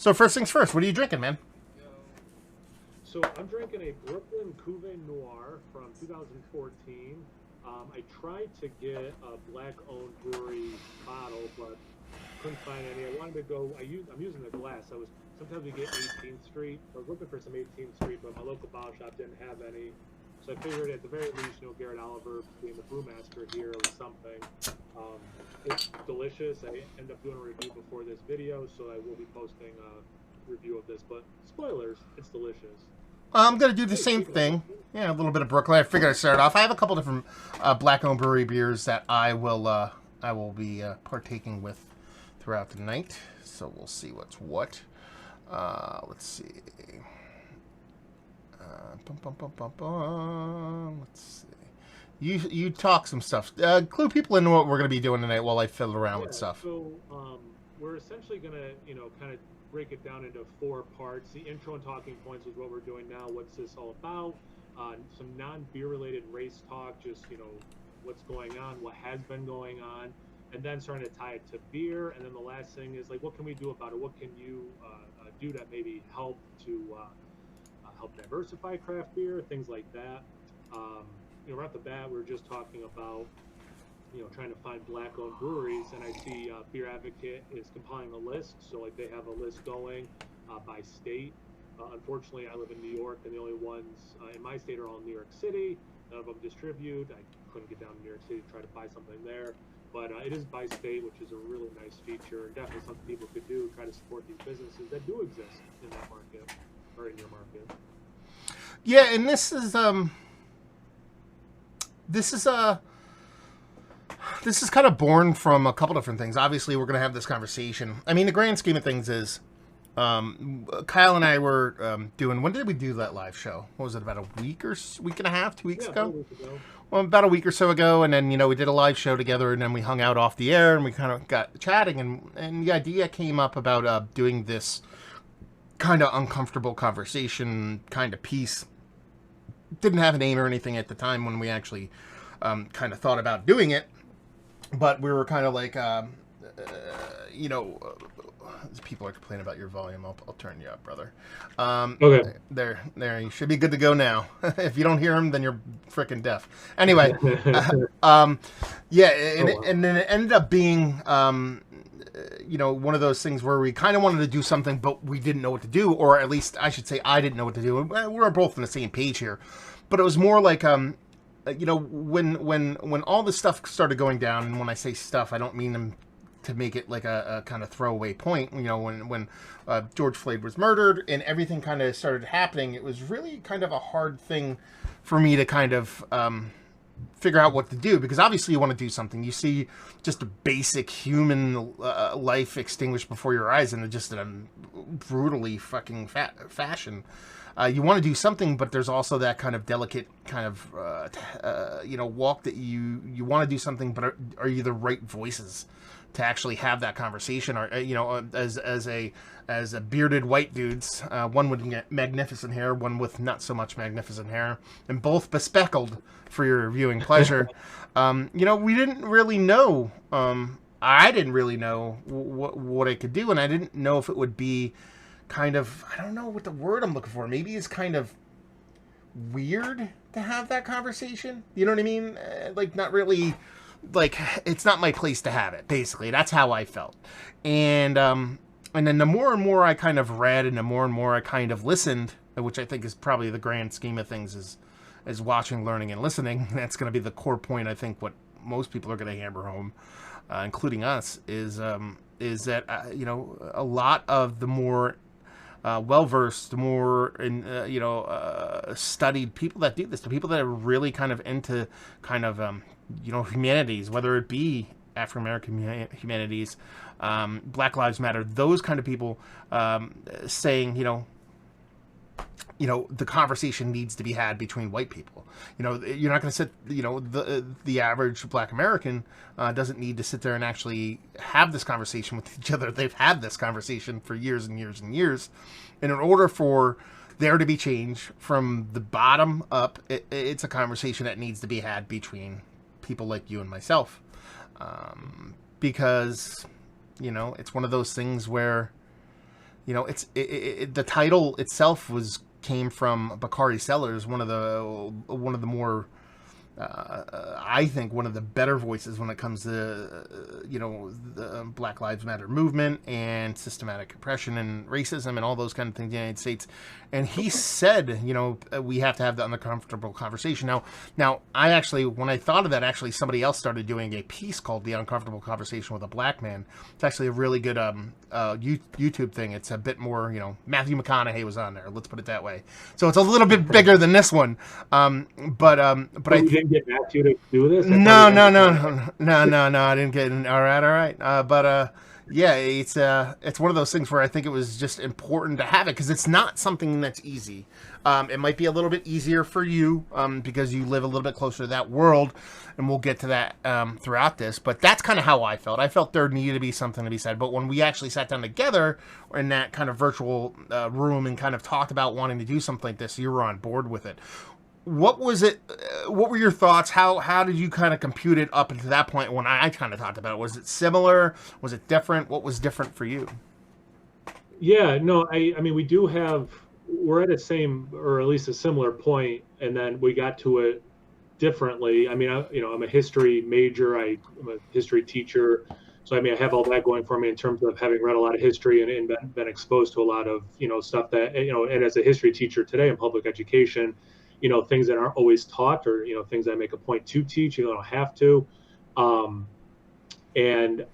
So first things first, what are you drinking, man? So I'm drinking a Brooklyn Cuvée Noir from 2014. I tried to get a black-owned brewery bottle, but couldn't find any. I wanted to go. I'm using the glass. Sometimes we get 18th Street. I was looking for some 18th Street, but my local bottle shop didn't have any. So I figured at the very least, Garrett Oliver being the brewmaster here was something. It's delicious. I end up doing a review before this video, so I will be posting a review of this. But spoilers, it's delicious. I'm going to do the same thing. Yeah, a little bit of Brooklyn. I figured I'd start off. I have a couple different black-owned brewery beers that I will be partaking with throughout the night. So we'll see what's what. Let's see. Let's see. You talk some stuff. Clue people into what we're going to be doing tonight while I fiddle around with stuff. So we're essentially going to, kind of break it down into 4 parts. The intro and talking points is what we're doing now. What's this all about? Some non-beer related race talk, just, what's going on, what has been going on, and then starting to tie it to beer. And then the last thing is, like, what can we do about it? What can you do that maybe help to help diversify craft beer, things like that. Right off the bat, we were just talking about trying to find black-owned breweries, and I see Beer Advocate is compiling a list. So, like, they have a list going by state. Unfortunately, I live in New York, and the only ones in my state are all in New York City. None of them distribute. I couldn't get down to New York City to try to buy something there. But it is by state, which is a really nice feature, and definitely something people could do, try to support these businesses that do exist in that market, or in your market. Yeah, and this is kind of born from a couple different things. Obviously, we're going to have this conversation. I mean, the grand scheme of things is, Kyle and I were doing. When did we do that live show? What was it? About a week and a half, 2 weeks ago? A week ago. Well, about a week or so ago, and then we did a live show together, and then we hung out off the air, and we kind of got chatting, and the idea came up about doing this kind of uncomfortable conversation kind of piece. Didn't have a name or anything at the time when we actually kind of thought about doing it, but we were kind of like, people are complaining about your volume. I'll turn you up, brother. Okay. There. You should be good to go now. If you don't hear him, then you're freaking deaf. Anyway, yeah, and then it ended up being, one of those things where we kind of wanted to do something, but we didn't know what to do, or at least I should say I didn't know what to do. We're both on the same page here, but it was more like, when all this stuff started going down, and when I say stuff, I don't mean them to make it like a kind of throwaway point. When George Floyd was murdered and everything kind of started happening, it was really kind of a hard thing for me to kind of figure out what to do, because obviously you want to do something. You see just a basic human life extinguished before your eyes in just a brutally fucking fashion. You want to do something, but there's also that kind of delicate kind of walk that you want to do something, but are you the right voices to actually have that conversation? Or as a bearded white dudes, one with magnificent hair, one with not so much magnificent hair, and both bespeckled for your viewing pleasure. We didn't really know. I didn't really know what I could do, and I didn't know if it would be kind of, I don't know what the word I'm looking for. Maybe it's kind of weird to have that conversation. You know what I mean? Like, not really. Like, it's not my place to have it, basically. That's how I felt. And then the more and more I kind of read, and the more and more I kind of listened, which I think is probably the grand scheme of things, is watching, learning, and listening. That's going to be the core point, I think, what most people are going to hammer home, including us, is that, a lot of the more well-versed, more studied people that do this, the people that are really kind of into kind of humanities, whether it be African American humanities, Black Lives Matter, those kind of people, saying the conversation needs to be had between white people. You're not going to sit, the average Black American doesn't need to sit there and actually have this conversation with each other. They've had this conversation for years and years and years. And in order for there to be change from the bottom up, it's a conversation that needs to be had between people like you and myself. Because, it's one of those things where you know, the title itself came from Bakari Sellers, one of the more I think one of the better voices when it comes to the Black Lives Matter movement and systematic oppression and racism and all those kind of things in the United States. And he said, we have to have the uncomfortable conversation. Now, I actually, when I thought of that, actually somebody else started doing a piece called "The Uncomfortable Conversation with a Black Man." It's actually a really good YouTube thing. It's a bit more, Matthew McConaughey was on there. Let's put it that way. So it's a little bit bigger than this one. But I didn't get Matthew to do this. No. I didn't get. All right. Yeah, it's one of those things where I think it was just important to have it because it's not something that's easy. It might be a little bit easier for you because you live a little bit closer to that world, and we'll get to that throughout this. But that's kind of how I felt. I felt there needed to be something to be said. But when we actually sat down together in that kind of virtual room and kind of talked about wanting to do something like this, you were on board with it. What was it? What were your thoughts? How did you kind of compute it up until that point when I kind of talked about it? Was it similar? Was it different? What was different for you? Yeah, no, I mean, we're at a same, or at least a similar point, and then we got to it differently. I mean, I'm a history major. I'm a history teacher. So, I mean, I have all that going for me in terms of having read a lot of history and been exposed to a lot of, stuff that, and as a history teacher today in public education, things that aren't always taught or, things I make a point to teach, you don't have to. And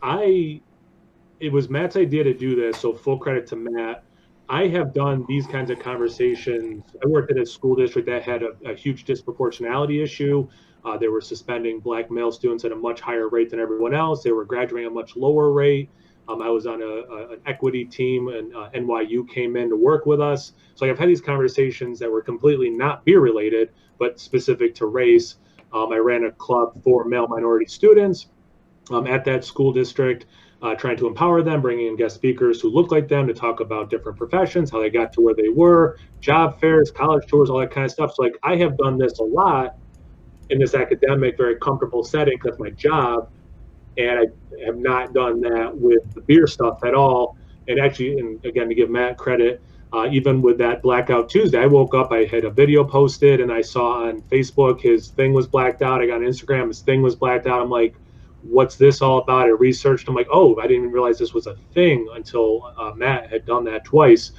it was Matt's idea to do this. So full credit to Matt. I have done these kinds of conversations. I worked at a school district that had a huge disproportionality issue. They were suspending Black male students at a much higher rate than everyone else. They were graduating at a much lower rate. I was on an equity team, and NYU came in to work with us. So I've had these conversations that were completely not beer related, but specific to race. I ran a club for male minority students at that school district, trying to empower them, bringing in guest speakers who look like them to talk about different professions, how they got to where they were, job fairs, college tours, all that kind of stuff. So I have done this a lot in this academic, very comfortable setting because that's my job. And I have not done that with the beer stuff at all. And actually, and again, to give Matt credit, even with that Blackout Tuesday, I woke up, I had a video posted, and I saw on Facebook his thing was blacked out. I got on Instagram, his thing was blacked out. I'm like, what's this all about? I researched. I'm like, oh, I didn't even realize this was a thing until Matt had done that twice.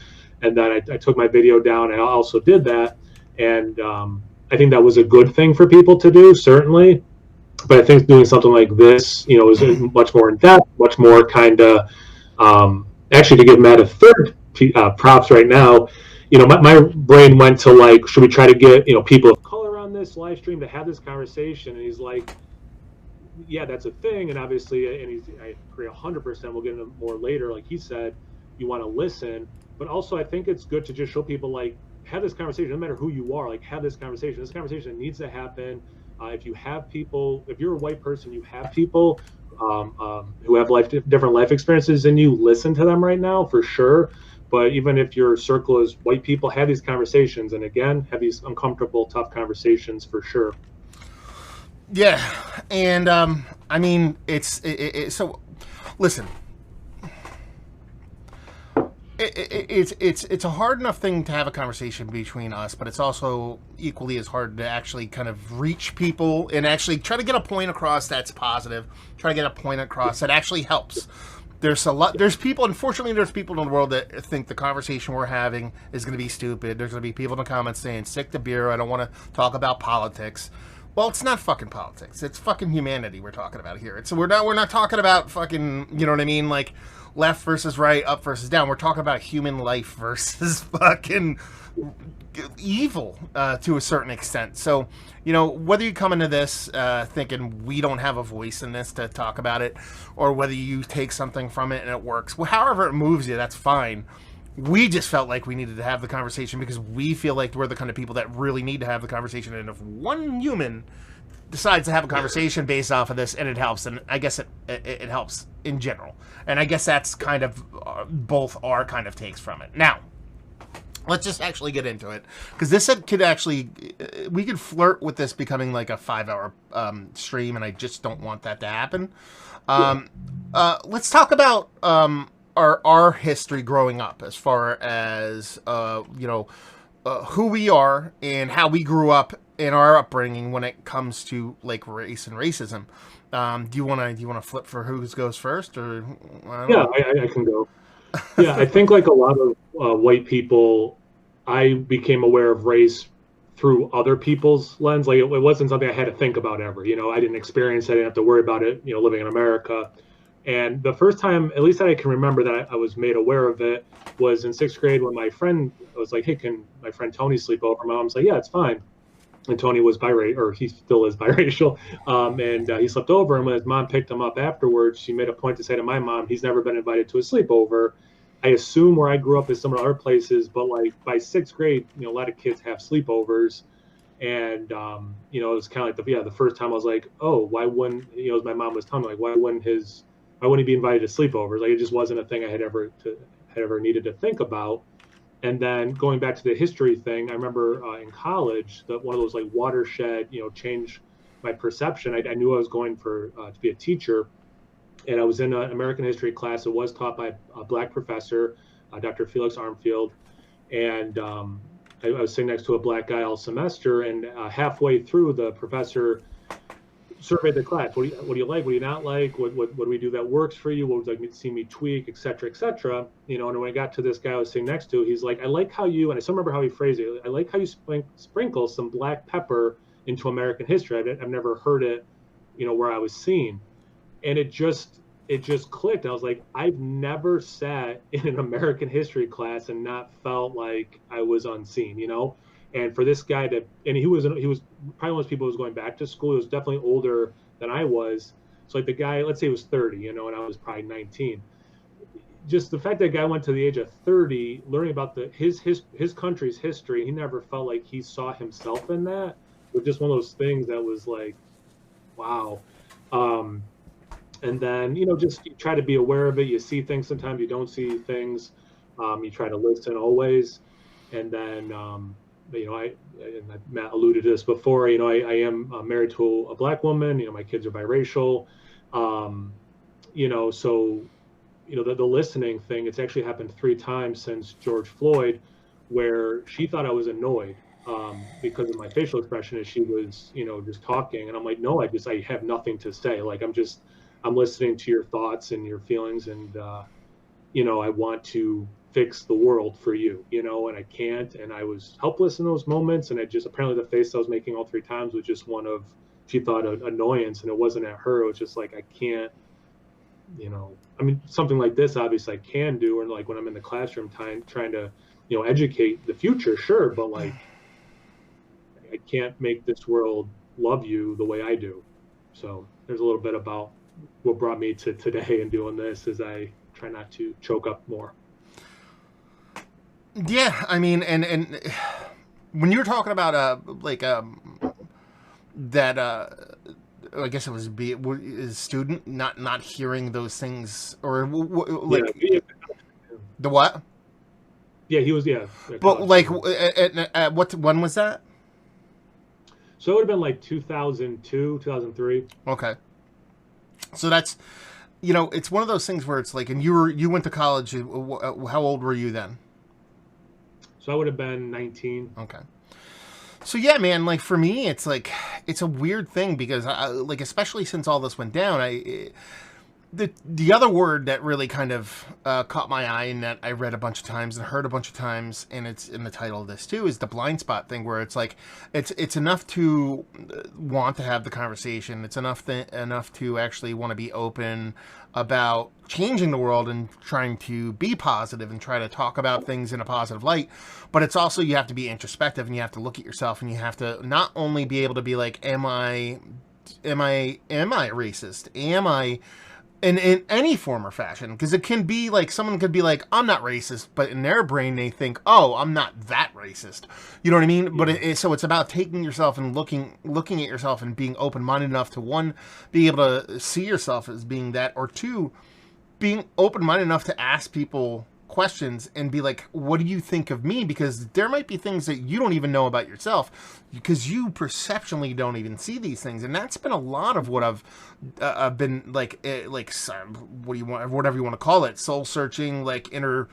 And then I took my video down, and I also did that. And I think that was a good thing for people to do, certainly. But I think doing something like this, is much more in depth, much more kind of, actually to give Matt a third props right now, my brain went to should we try to get, people of color on this live stream to have this conversation? And he's like, yeah, that's a thing. And obviously, I agree 100%. We'll get into more later. Like he said, you want to listen, but also I think it's good to just show people have this conversation, no matter who you are, have this conversation. This conversation needs to happen. If you have people, if you're a white person, you have people who have different life experiences than you, listen to them right now for sure. But even if your circle is white people, have these conversations. And again, have these uncomfortable, tough conversations for sure. Yeah. And I mean, so listen, it's a hard enough thing to have a conversation between us, but it's also equally as hard to actually kind of reach people and actually try to get a point across that's positive, try to get a point across that actually helps. There's people, unfortunately, there's people in the world that think the conversation we're having is going to be stupid. There's going to be people in the comments saying, sick to beer, I don't want to talk about politics. Well, it's not fucking politics. It's fucking humanity we're talking about here. We're not talking about fucking, you know what I mean? Left versus right, up versus down. We're talking about human life versus fucking evil to a certain extent. So, whether you come into this thinking we don't have a voice in this to talk about it, or whether you take something from it and it works, well, however it moves you, that's fine. We just felt like we needed to have the conversation because we feel like we're the kind of people that really need to have the conversation. And if one human decides to have a conversation based off of this and it helps, and I guess it helps in general. And I guess that's kind of both our kind of takes from it. Now, let's just actually get into it, because this could actually, we could flirt with this becoming like a 5-hour stream, and I just don't want that to happen. Let's talk about our history growing up, as far as who we are and how we grew up in our upbringing when it comes to like race and racism. Do you want to flip for who goes first, or Yeah, I can go. Yeah, I think like a lot of white people, I became aware of race through other people's lens. Like it wasn't something I had to think about ever. I didn't experience it. I didn't have to worry about it. Living in America. And the first time, at least that I can remember, that I was made aware of it was in sixth grade when my friend was like, "Hey, can my friend Tony sleep over?" My mom's like, "Yeah, it's fine." And Tony was biracial, or he still is biracial, and he slept over. And when his mom picked him up afterwards, she made a point to say to my mom, "He's never been invited to a sleepover." I assume where I grew up is some of the other places, but like by sixth grade, a lot of kids have sleepovers, and it was kind of like the first time I was like, "Oh, why wouldn't?" As my mom was telling me, like, why wouldn't he be invited to sleepovers? Like it just wasn't a thing I had ever needed to think about. And then going back to the history thing, I remember in college that one of those like watershed, changed my perception. I knew I was going to be a teacher, and I was in an American history class. It was taught by a black professor, Dr. Felix Armfield, and I was sitting next to a black guy all semester. And halfway through, the professor surveyed the class. What do you like? What do you not like? What do we do that works for you? What would you like me to see me tweak, et cetera, et cetera? And when I got to this guy I was sitting next to, he's like, "I like how you," and I still remember how he phrased it. "I like how you sprinkle some black pepper into American history. I've never heard it, where I was seen." And it just clicked. I was like, I've never sat in an American history class and not felt like I was unseen, And for this guy and he was probably one of those people who was going back to school. He was definitely older than I was. So like the guy, let's say he was 30, and I was probably 19. Just the fact that guy went to the age of 30, learning about his country's history, he never felt like he saw himself in that. It was just one of those things that was like, wow. And then, just you try to be aware of it. You see things sometimes, you don't see things. You try to listen always. And then, Matt alluded to this before, I am married to a black woman. My kids are biracial. So, the listening thing, it's actually happened 3 times since George Floyd, where she thought I was annoyed because of my facial expression as she was, just talking. And I'm like, no, I have nothing to say. Like, I'm listening to your thoughts and your feelings, and I want to fix the world for you, and I can't. And I was helpless in those moments, and apparently the face I was making all 3 times was just one of, she thought, an annoyance, and it wasn't at her. It was just like, I can't, something like this obviously I can do, or like when I'm in the classroom trying to educate the future, sure, but like I can't make this world love you the way I do. So there's a little bit about what brought me to today and doing this, as I try not to choke up more. Yeah, and when you were talking about that I guess it was a student not hearing those things, or like the what? Yeah, he was. Yeah, but like, when was that? So it would have been like 2002, 2003. Okay. So that's, it's one of those things where it's like, and you went to college. How old were you then? So I would have been 19. Okay. So yeah, man, like for me, it's like, it's a weird thing because like, especially since all this went down, the other word that really kind of caught my eye and that I read a bunch of times and heard a bunch of times, and it's in the title of this too, is the blind spot thing, where it's like, it's enough to want to have the conversation. It's enough to actually want to be open about changing the world and trying to be positive and try to talk about things in a positive light. But it's also, you have to be introspective, and you have to look at yourself, and you have to not only be able to be like, am I racist? Am I in any form or fashion? Because it can be like, someone could be like, I'm not racist, but in their brain they think, oh, I'm not that racist. You know what I mean? Yeah. But so it's about taking yourself and looking at yourself and being open-minded enough to, one, be able to see yourself as being that, or two, being open-minded enough to ask people questions and be like, what do you think of me? Because there might be things that you don't even know about yourself because you perceptually don't even see these things. And that's been a lot of what I've been like what do you want, whatever you want to call it, soul searching, like inner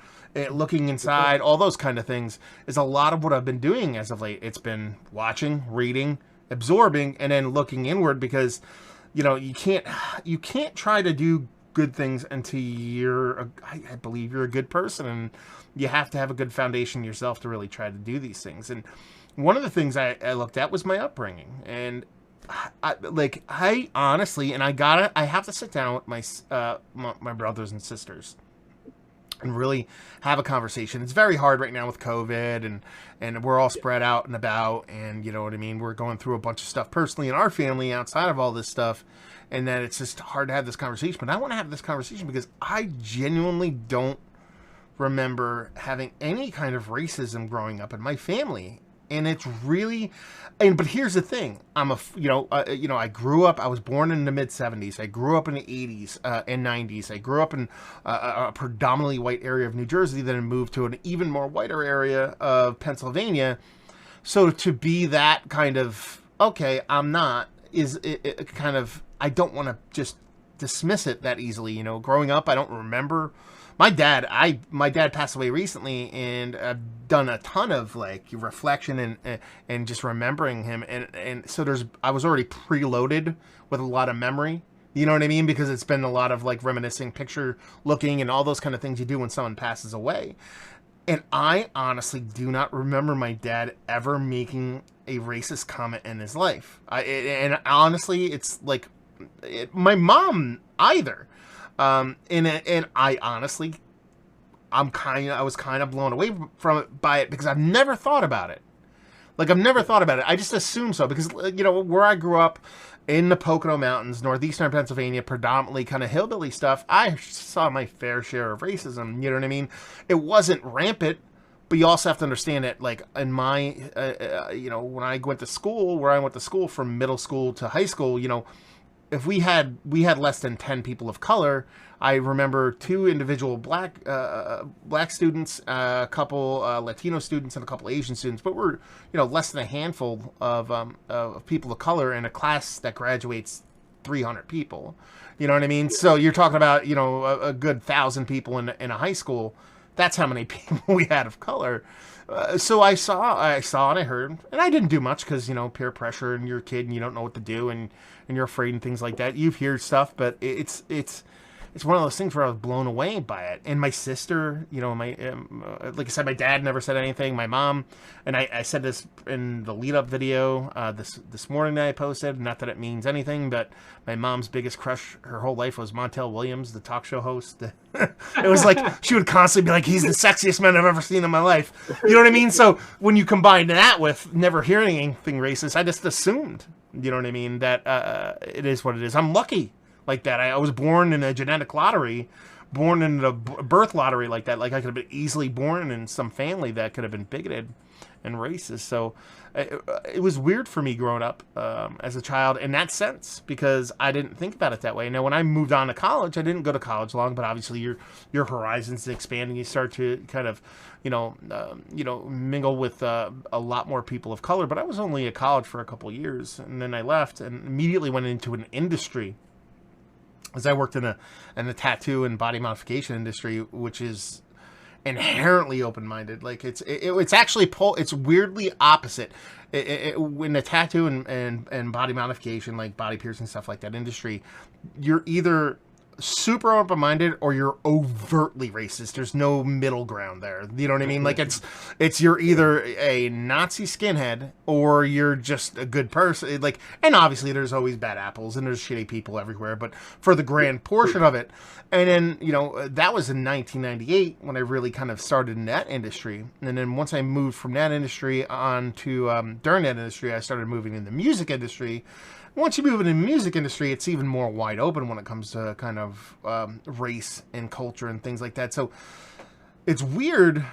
looking inside, all those kind of things is a lot of what I've been doing as of late. It's been watching, reading, absorbing, and then looking inward because, you know, you can't try to do good things until I believe you're a good person, and you have to have a good foundation yourself to really try to do these things. And one of the things I looked at was my upbringing, and I honestly, and I have to sit down with my brothers and sisters and really have a conversation. It's very hard right now with COVID and we're all spread out and about, and you know what I mean? We're going through a bunch of stuff personally in our family outside of all this stuff, and that it's just hard to have this conversation. But I want to have this conversation because I genuinely don't remember having any kind of racism growing up in my family. And it's really, but here's the thing. I grew up, I was born in the mid 70s. I grew up in the 80s and 90s. I grew up in a predominantly white area of New Jersey, then moved to an even more whiter area of Pennsylvania. So to be that kind of, okay, I'm not, is it kind of, I don't want to just dismiss it that easily. You know, growing up, I don't remember. My dad passed away recently, and I've done a ton of like reflection and just remembering him, and so I was already preloaded with a lot of memory. You know what I mean? Because it's been a lot of like reminiscing, picture looking, and all those kind of things you do when someone passes away. And I honestly do not remember my dad ever making a racist comment in his life. And honestly, it's like my mom either. And I honestly, I was kind of blown away by it because I've never thought about it. Like, I've never thought about it. I just assume so because, you know, where I grew up in the Pocono Mountains, northeastern Pennsylvania, predominantly kind of hillbilly stuff, I saw my fair share of racism. You know what I mean? It wasn't rampant, but you also have to understand that, like, in my, when I went to school, where I went to school from middle school to high school, you know, if we had less than 10 people of color. I remember 2 individual black students, a couple Latino students, and a couple Asian students, but we're, you know, less than a handful of people of color in a class that graduates 300 people. You know what I mean? So you're talking about, you know, a good 1,000 people in a high school. That's how many people we had of color. So I saw and I heard, and I didn't do much because, you know, peer pressure, and you're a kid and you don't know what to do, and you're afraid and things like that. You hear stuff, but it's one of those things where I was blown away by it. And my sister, you know, like I said, my dad never said anything. My mom, and I said this in the lead up video this morning that I posted. Not that it means anything, but my mom's biggest crush her whole life was Montel Williams, the talk show host. It was like she would constantly be like, "He's the sexiest man I've ever seen in my life." You know what I mean? So when you combine that with never hearing anything racist, I just assumed, you know what I mean, that it is what it is. I'm lucky like that. I was born in a genetic lottery, born in a birth lottery like that. Like, I could have been easily born in some family that could have been bigoted and racist. So it was weird for me growing up as a child in that sense, because I didn't think about it that way. Now, when I moved on to college, I didn't go to college long, but obviously your horizons expand, and you start to kind of, mingle with a lot more people of color. But I was only at college for a couple of years, and then I left and immediately went into an industry. As I worked in the tattoo and body modification industry, which is inherently open-minded. Like, it's actually it's weirdly opposite. In the tattoo and body modification, like body piercing, stuff like that industry, you're either super open-minded or you're overtly racist. There's no middle ground there. You know what I mean? Like, it's you're either a Nazi skinhead or you're just a good person. Like, and obviously there's always bad apples and there's shitty people everywhere, but for the grand portion of it. And then, you know, that was in 1998 when I really kind of started in that industry. And then once I moved from that industry on to during that industry, I started moving in the music industry. Once you move into the music industry, it's even more wide open when it comes to kind of race and culture and things like that. So it's weird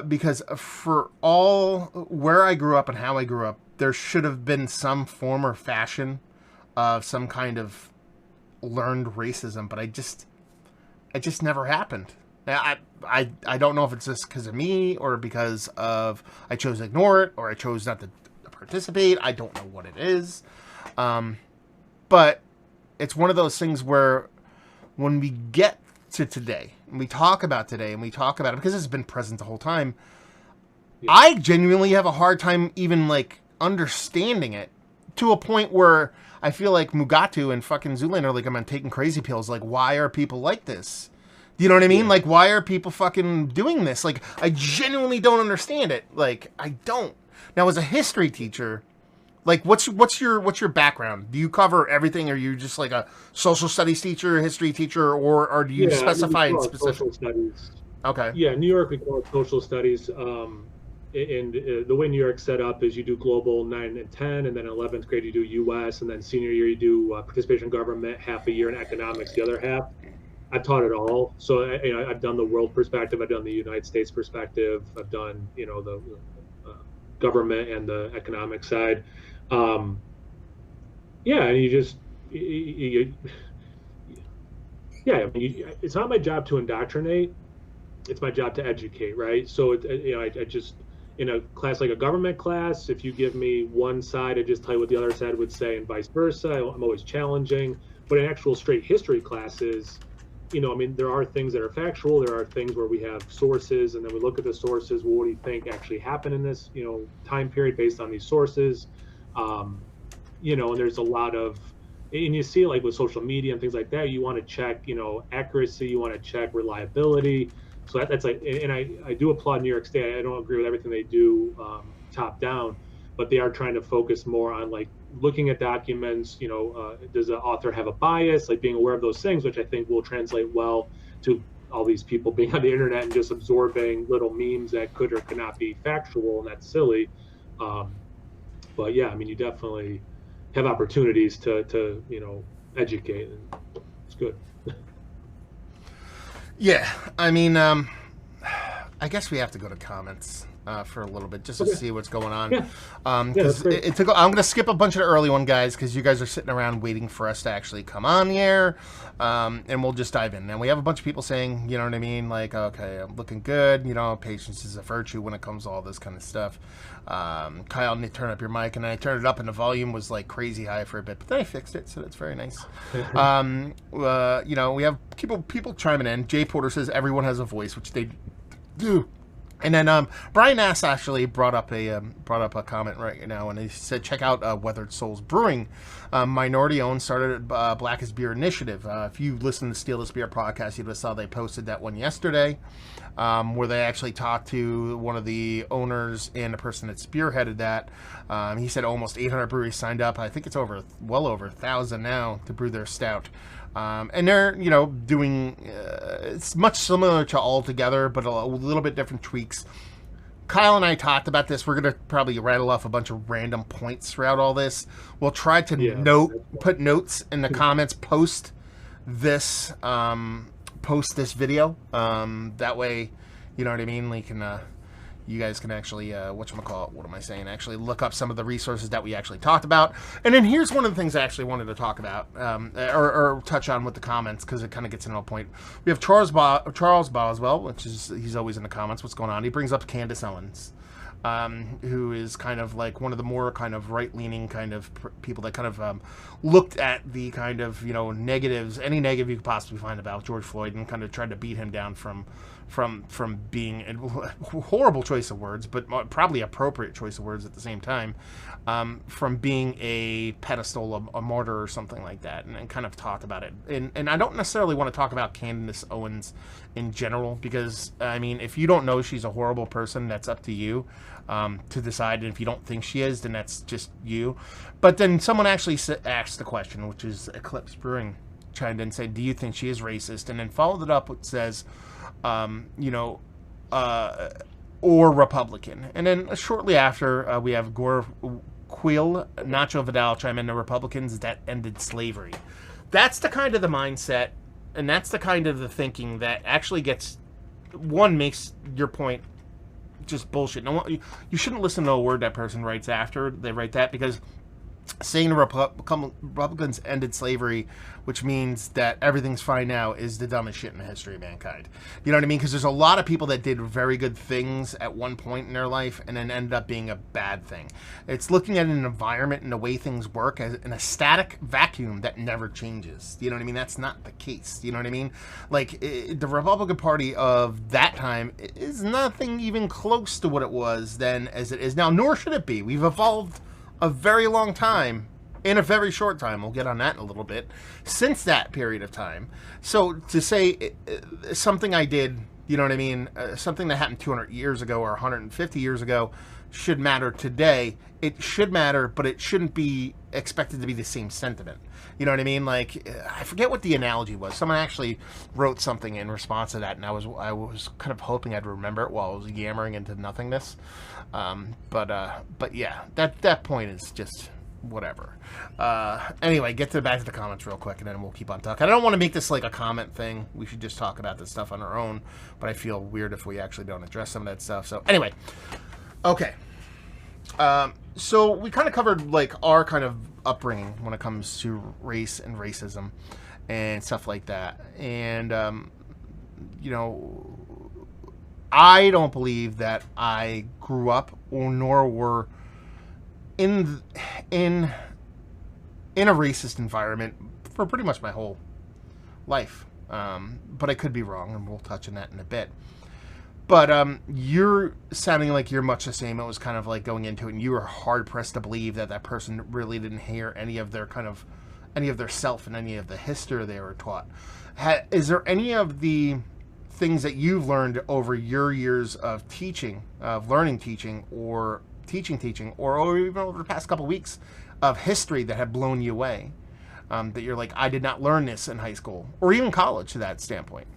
because for all where I grew up and how I grew up, there should have been some form or fashion of some kind of learned racism, but it just never happened. I don't know if it's just because of me or because of I chose to ignore it or I chose not to participate. I don't know what it is. But it's one of those things where when we get to today, and we talk about today, and we talk about it because it's been present the whole time, yeah. I genuinely have a hard time even, like, understanding it to a point where I feel like Mugatu and fucking Zoolander, like, I'm taking crazy pills. Like, why are people like this? Do you know what I mean? Yeah. Like, why are people fucking doing this? Like, I genuinely don't understand it. Like, I don't. Now, as a history teacher, like, what's your background? Do you cover everything? Are you just like a social studies teacher, history teacher, or do you specify in specific? Social studies. Okay. Yeah, in New York we call it social studies. And the way New York's set up is you do global 9 and 10, and then in 11th grade you do U.S., and then senior year you do participation in government, half a year, and economics the other half. I've taught it all. So I've done the world perspective. I've done the United States perspective. I've done the government and the economic side. And you just it's not my job to indoctrinate. It's my job to educate, right? So I just, in a class like a government class, if you give me one side, I just tell you what the other side would say, and vice versa. I'm always challenging. But in actual straight history classes, there are things that are factual. There are things where we have sources, and then we look at the sources. Well, what do you think actually happened in this, time period based on these sources? And there's a lot of, and you see, like, with social media and things like that, you want to check, accuracy. You want to check reliability. So that's like, and I do applaud New York State. I don't agree with everything they do top down, but they are trying to focus more on, like, looking at documents. Does the author have a bias? Like, being aware of those things, which I think will translate well to all these people being on the internet and just absorbing little memes that could or could not be factual, and that's silly. But yeah, you definitely have opportunities to educate, and it's good. Yeah, I guess we have to go to comments for a little bit just to see what's going on. Yeah. Because it took. I'm going to skip a bunch of the early one, guys, because you guys are sitting around waiting for us to actually come on the air, and we'll just dive in. And we have a bunch of people saying, you know what I mean, like, okay, I'm looking good. Patience is a virtue when it comes to all this kind of stuff. Kyle, turn up your mic, and I turned it up, and the volume was like crazy high for a bit, but then I fixed it, so that's very nice. We have people chiming in. Jay Porter says everyone has a voice, which they do. And then Brian Nass actually brought up a comment right now, and he said, check out Weathered Souls Brewing, minority owned, started Blackest Beer Initiative. If you listen to Steal This Beer podcast, you would have saw they posted that one yesterday, where they actually talked to one of the owners and the person that spearheaded that. He said almost 800 breweries signed up. I think it's well over 1,000 now to brew their stout. And they're, doing, it's much similar to All Together, but a little bit different tweaks. Kyle and I talked about this. We're going to probably rattle off a bunch of random points throughout all this. We'll try to put notes in the comments, post this video. That way, you know what I mean? We can, you guys can actually, actually look up some of the resources that we actually talked about. And then here's one of the things I actually wanted to talk about, or touch on with the comments, because it kind of gets into a point. We have Charles Boswell, which is, he's always in the comments. What's going on? He brings up Candace Owens, who is kind of like one of the more kind of right-leaning kind of people that kind of looked at the kind of, negatives, any negative you could possibly find about George Floyd, and kind of tried to beat him down from being a horrible choice of words, but probably appropriate choice of words at the same time, from being a pedestal, a martyr or something like that, and kind of talk about it. And I don't necessarily want to talk about Candace Owens in general, because, if you don't know she's a horrible person, that's up to you to decide. And if you don't think she is, then that's just you. But then someone actually asked the question, which is Eclipse Brewing, chimed in and said, do you think she is racist? And then followed it up with says, or Republican. And then shortly after, we have Gore Quill, Nacho Vidal chime in, the Republicans that ended slavery. That's the kind of the mindset, and that's the kind of the thinking that actually makes your point just bullshit. No, you shouldn't listen to a word that person writes after they write that, because saying the Republicans ended slavery, which means that everything's fine now, is the dumbest shit in the history of mankind. You know what I mean? Because there's a lot of people that did very good things at one point in their life and then ended up being a bad thing. It's looking at an environment and the way things work as in a static vacuum that never changes. You know what I mean? That's not the case. You know what I mean? Like, the Republican Party of that time is nothing even close to what it was then as it is now, nor should it be. We've evolved a very long time in a very short time. We'll get on that in a little bit since that period of time. So to say something I did, you know what I mean, something that happened 200 years ago or 150 years ago should matter today. It should matter, but it shouldn't be expected to be the same sentiment. You know what I mean? Like, I forget what the analogy was. Someone actually wrote something in response to that, and I was kind of hoping I'd remember it while I was yammering into nothingness. But yeah, that point is just whatever. Anyway, back to the comments real quick, and then we'll keep on talking. I don't want to make this like a comment thing. We should just talk about this stuff on our own, but I feel weird if we actually don't address some of that stuff. So anyway, okay. So we kind of covered like our kind of upbringing when it comes to race and racism and stuff like that. And, you know, I don't believe that I grew up or nor were in a racist environment for pretty much my whole life. But I could be wrong, and we'll touch on that in a bit. But you're sounding like you're much the same. It was kind of like going into it, and you were hard pressed to believe that person really didn't hear any of their self and any of the history they were taught. Is there any of the things that you've learned over your years of teaching, of learning teaching, or teaching, or even over the past couple weeks of history that have blown you away? That you're like, I did not learn this in high school or even college to that standpoint.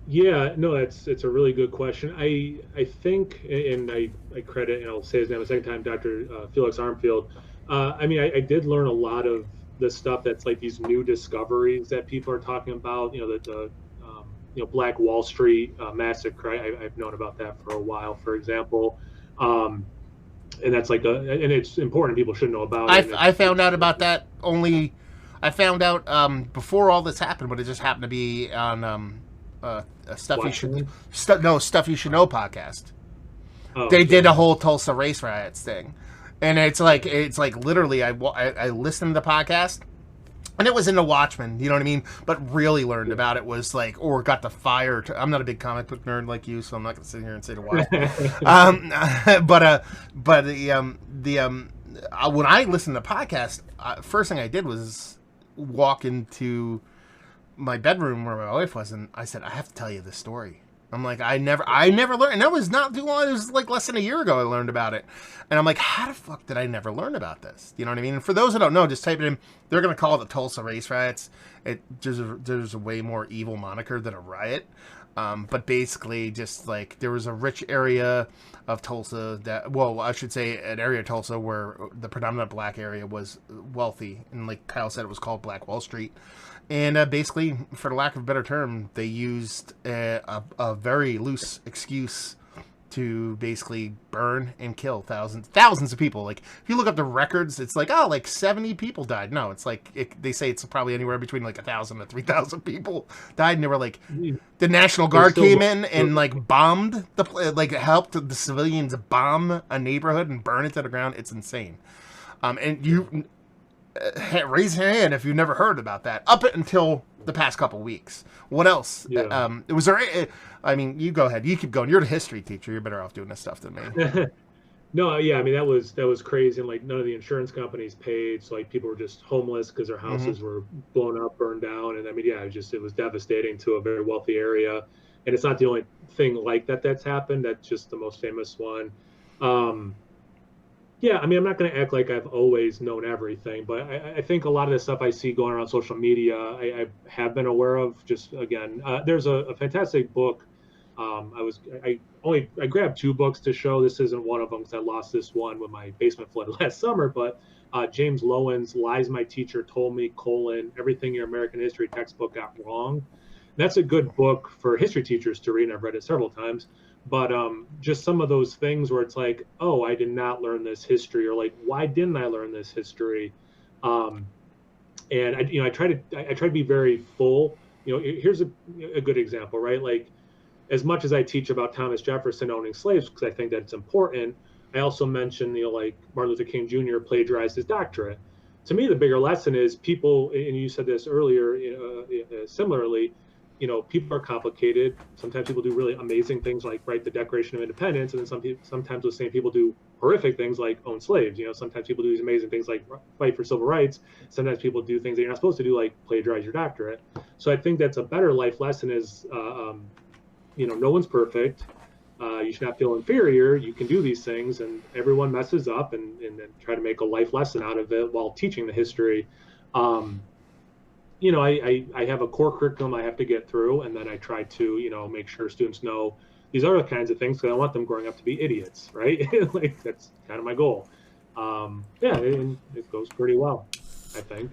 Yeah, no, it's a really good question. I think, and I credit, and I'll say his name a second time, Dr. Felix Armfield. I mean, I did learn a lot of the stuff that's like these new discoveries that people are talking about. You know, the Black Wall Street massacre. I've known about that for a while, for example. And that's like and it's important. People should know about it. I found out about that only. I found out before all this happened, but it just happened to be on Stuff You Should Know podcast. Oh, they did a whole Tulsa race riots thing, and it's like literally I listened to the podcast, and it was in the Watchmen, you know what I mean, but really learned about it was like, or got the fire to, I'm not a big comic book nerd like you, so I'm not gonna sit here and say the Watchmen. When I listened to the podcast, first thing I did was walk into my bedroom where my wife was, and I said, I have to tell you this story. I'm like, I never learned, and that was not too long. It was like less than a year ago I learned about it, and I'm like, how the fuck did I never learn about this? You know what I mean? And for those who don't know, just type it in. They're gonna call it the Tulsa race riots. There's a way more evil moniker than a riot, but basically just like there was a rich area of Tulsa that, well, I should say an area of Tulsa where the predominant black area was wealthy, and like Kyle said, it was called Black Wall Street. And basically, for the lack of a better term, they used a very loose excuse to basically burn and kill thousands of people. Like, if you look up the records, it's like, oh, like 70 people died. No, it's like, they say it's probably anywhere between like 1,000 to 3,000 people died. And they were like, the National Guard came in and like bombed helped the civilians bomb a neighborhood and burn it to the ground. It's insane. And you... raise your hand if you've never heard about that up until the past couple weeks. What else? Yeah. Was there? I mean, you go ahead. You keep going. You're the history teacher. You're better off doing this stuff than me. No, yeah. I mean, that was crazy, and like none of the insurance companies paid. So like people were just homeless because their houses were blown up, burned down, and I mean, yeah, it was devastating to a very wealthy area. And it's not the only thing like that's happened. That's just the most famous one. Yeah, I mean, I'm not going to act like I've always known everything, but I think a lot of the stuff I see going around social media, I have been aware of. Just again, there's a fantastic book. I grabbed 2 books to show. This isn't one of them because I lost this one when my basement flooded last summer. But James Lowen's "Lies My Teacher Told Me: Everything Your American History Textbook Got Wrong." that's a good book for history teachers to read, and I've read it several times. But just some of those things where it's like, oh, I did not learn this history, or like, why didn't I learn this history? Um, and I try to be very full. Here's a good example, right? Like, as much as I teach about Thomas Jefferson owning slaves because I think that it's important, I also mention, like Martin Luther King Jr. plagiarized his doctorate. To me, the bigger lesson is people, and you said this earlier, similarly, people are complicated. Sometimes people do really amazing things like write the Declaration of Independence, and then sometimes those same people do horrific things like own slaves. Sometimes people do these amazing things like fight for civil rights. Sometimes people do things that you're not supposed to do, like plagiarize your doctorate. So I think that's a better life lesson is, no one's perfect. You should not feel inferior. You can do these things, and everyone messes up, and then try to make a life lesson out of it while teaching the history. I have a core curriculum I have to get through, and then I try to, make sure students know these other kinds of things because I don't want them growing up to be idiots, right? Like, that's kind of my goal. And it goes pretty well, I think.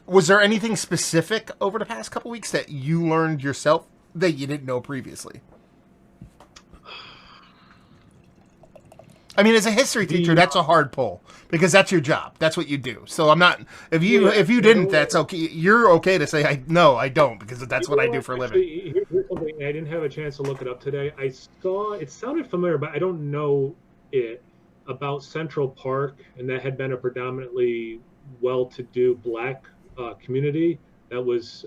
Was there anything specific over the past couple weeks that you learned yourself that you didn't know previously? I mean, as a history teacher, that's a hard pull because that's your job. That's what you do. So I'm not. If you didn't, that's okay. You're okay to say I don't because that's what I do for a living. Here's something I didn't have a chance to look it up today. I saw it sounded familiar, but I don't know it about Central Park, and that had been a predominantly well-to-do Black community that was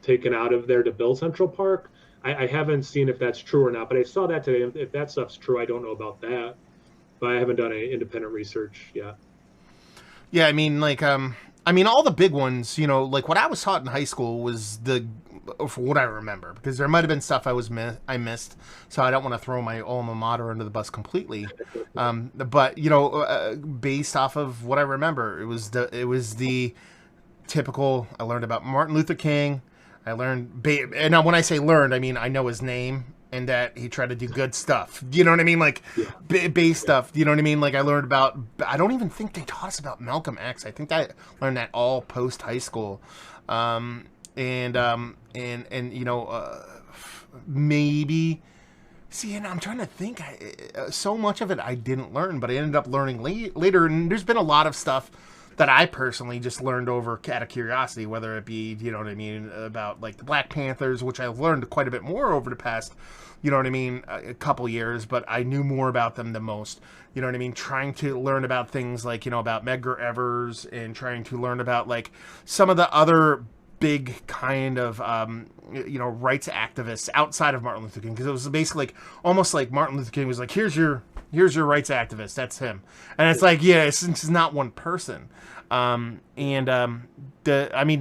taken out of there to build Central Park. I haven't seen if that's true or not, but I saw that today. If that stuff's true, I don't know about that, but I haven't done any independent research yet. Yeah, I mean, all the big ones, like what I was taught in high school was for what I remember, because there might have been stuff I missed, so I don't want to throw my alma mater under the bus completely. But based off of what I remember, it was the typical. I learned about Martin Luther King. I learned, and now when I say learned, I mean I know his name and that he tried to do good stuff. You know what I mean? Like base stuff. You know what I mean? Like I learned about. I don't even think they taught us about Malcolm X. I think I learned that all post high school, maybe. See, and I'm trying to think. So much of it I didn't learn, but I ended up learning later. And there's been a lot of stuff that I personally just learned over out of curiosity, whether it be, about like the Black Panthers, which I've learned quite a bit more over the past, a couple years, but I knew more about them than most, trying to learn about things like, about Medgar Evers and trying to learn about like some of the other big kind of, rights activists outside of Martin Luther King, because it was basically like, almost like Martin Luther King was like, here's your rights activist, that's him. And it's like, yeah, it's not one person. The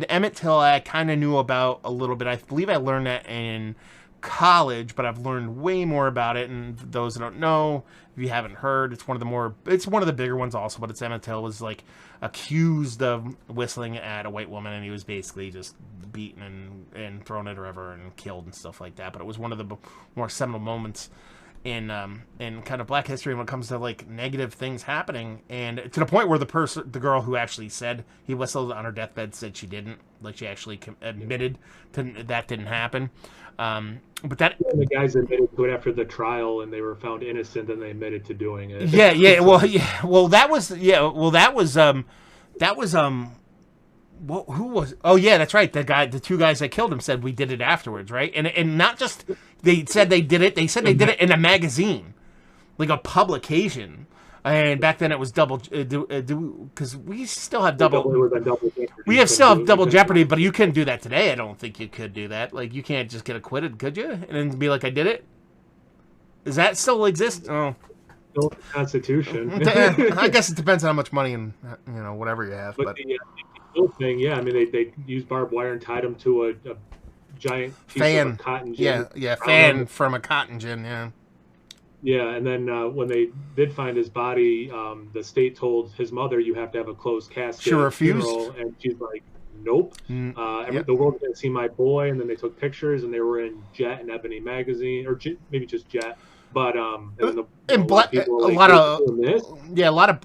Emmett Till I kind of knew about a little bit. I believe I learned that in college, but I've learned way more about it. And for those that don't know, if you haven't heard, it's one of the bigger ones also, but it's Emmett Till was like accused of whistling at a white woman, and he was basically just beaten and thrown in a river and killed and stuff like that. But it was one of the more seminal moments in kind of Black history when it comes to like negative things happening, and to the point where the girl who actually said he whistled on her deathbed said she didn't, like she actually admitted to that didn't happen. But that the guys admitted to it after the trial, and they were found innocent, and they admitted to doing it. Who was? Oh yeah, that's right. The two guys that killed him said we did it afterwards, right? And not just they said they did it. They said they did it in a magazine, like a publication. And back then it was double, because we still have double. We still have double jeopardy, but you couldn't do that today. I don't think you could do that. Like you can't just get acquitted, could you? And then be like, I did it. Does that still exist? Oh. The Constitution. I guess it depends on how much money and whatever you have. But the thing, yeah, I mean they used barbed wire and tied him to a giant piece fan of a cotton gin. Yeah, fan from a cotton gin. Yeah. Yeah, and then when they did find his body, the state told his mother, "You have to have a closed casket." She refused, and she's like, "Nope." The world didn't see my boy, and then they took pictures, and they were in Jet and Ebony magazine, or maybe just Jet. But and then and a lot of people a are like, lot "Hey, of you're doing this?" yeah, a lot of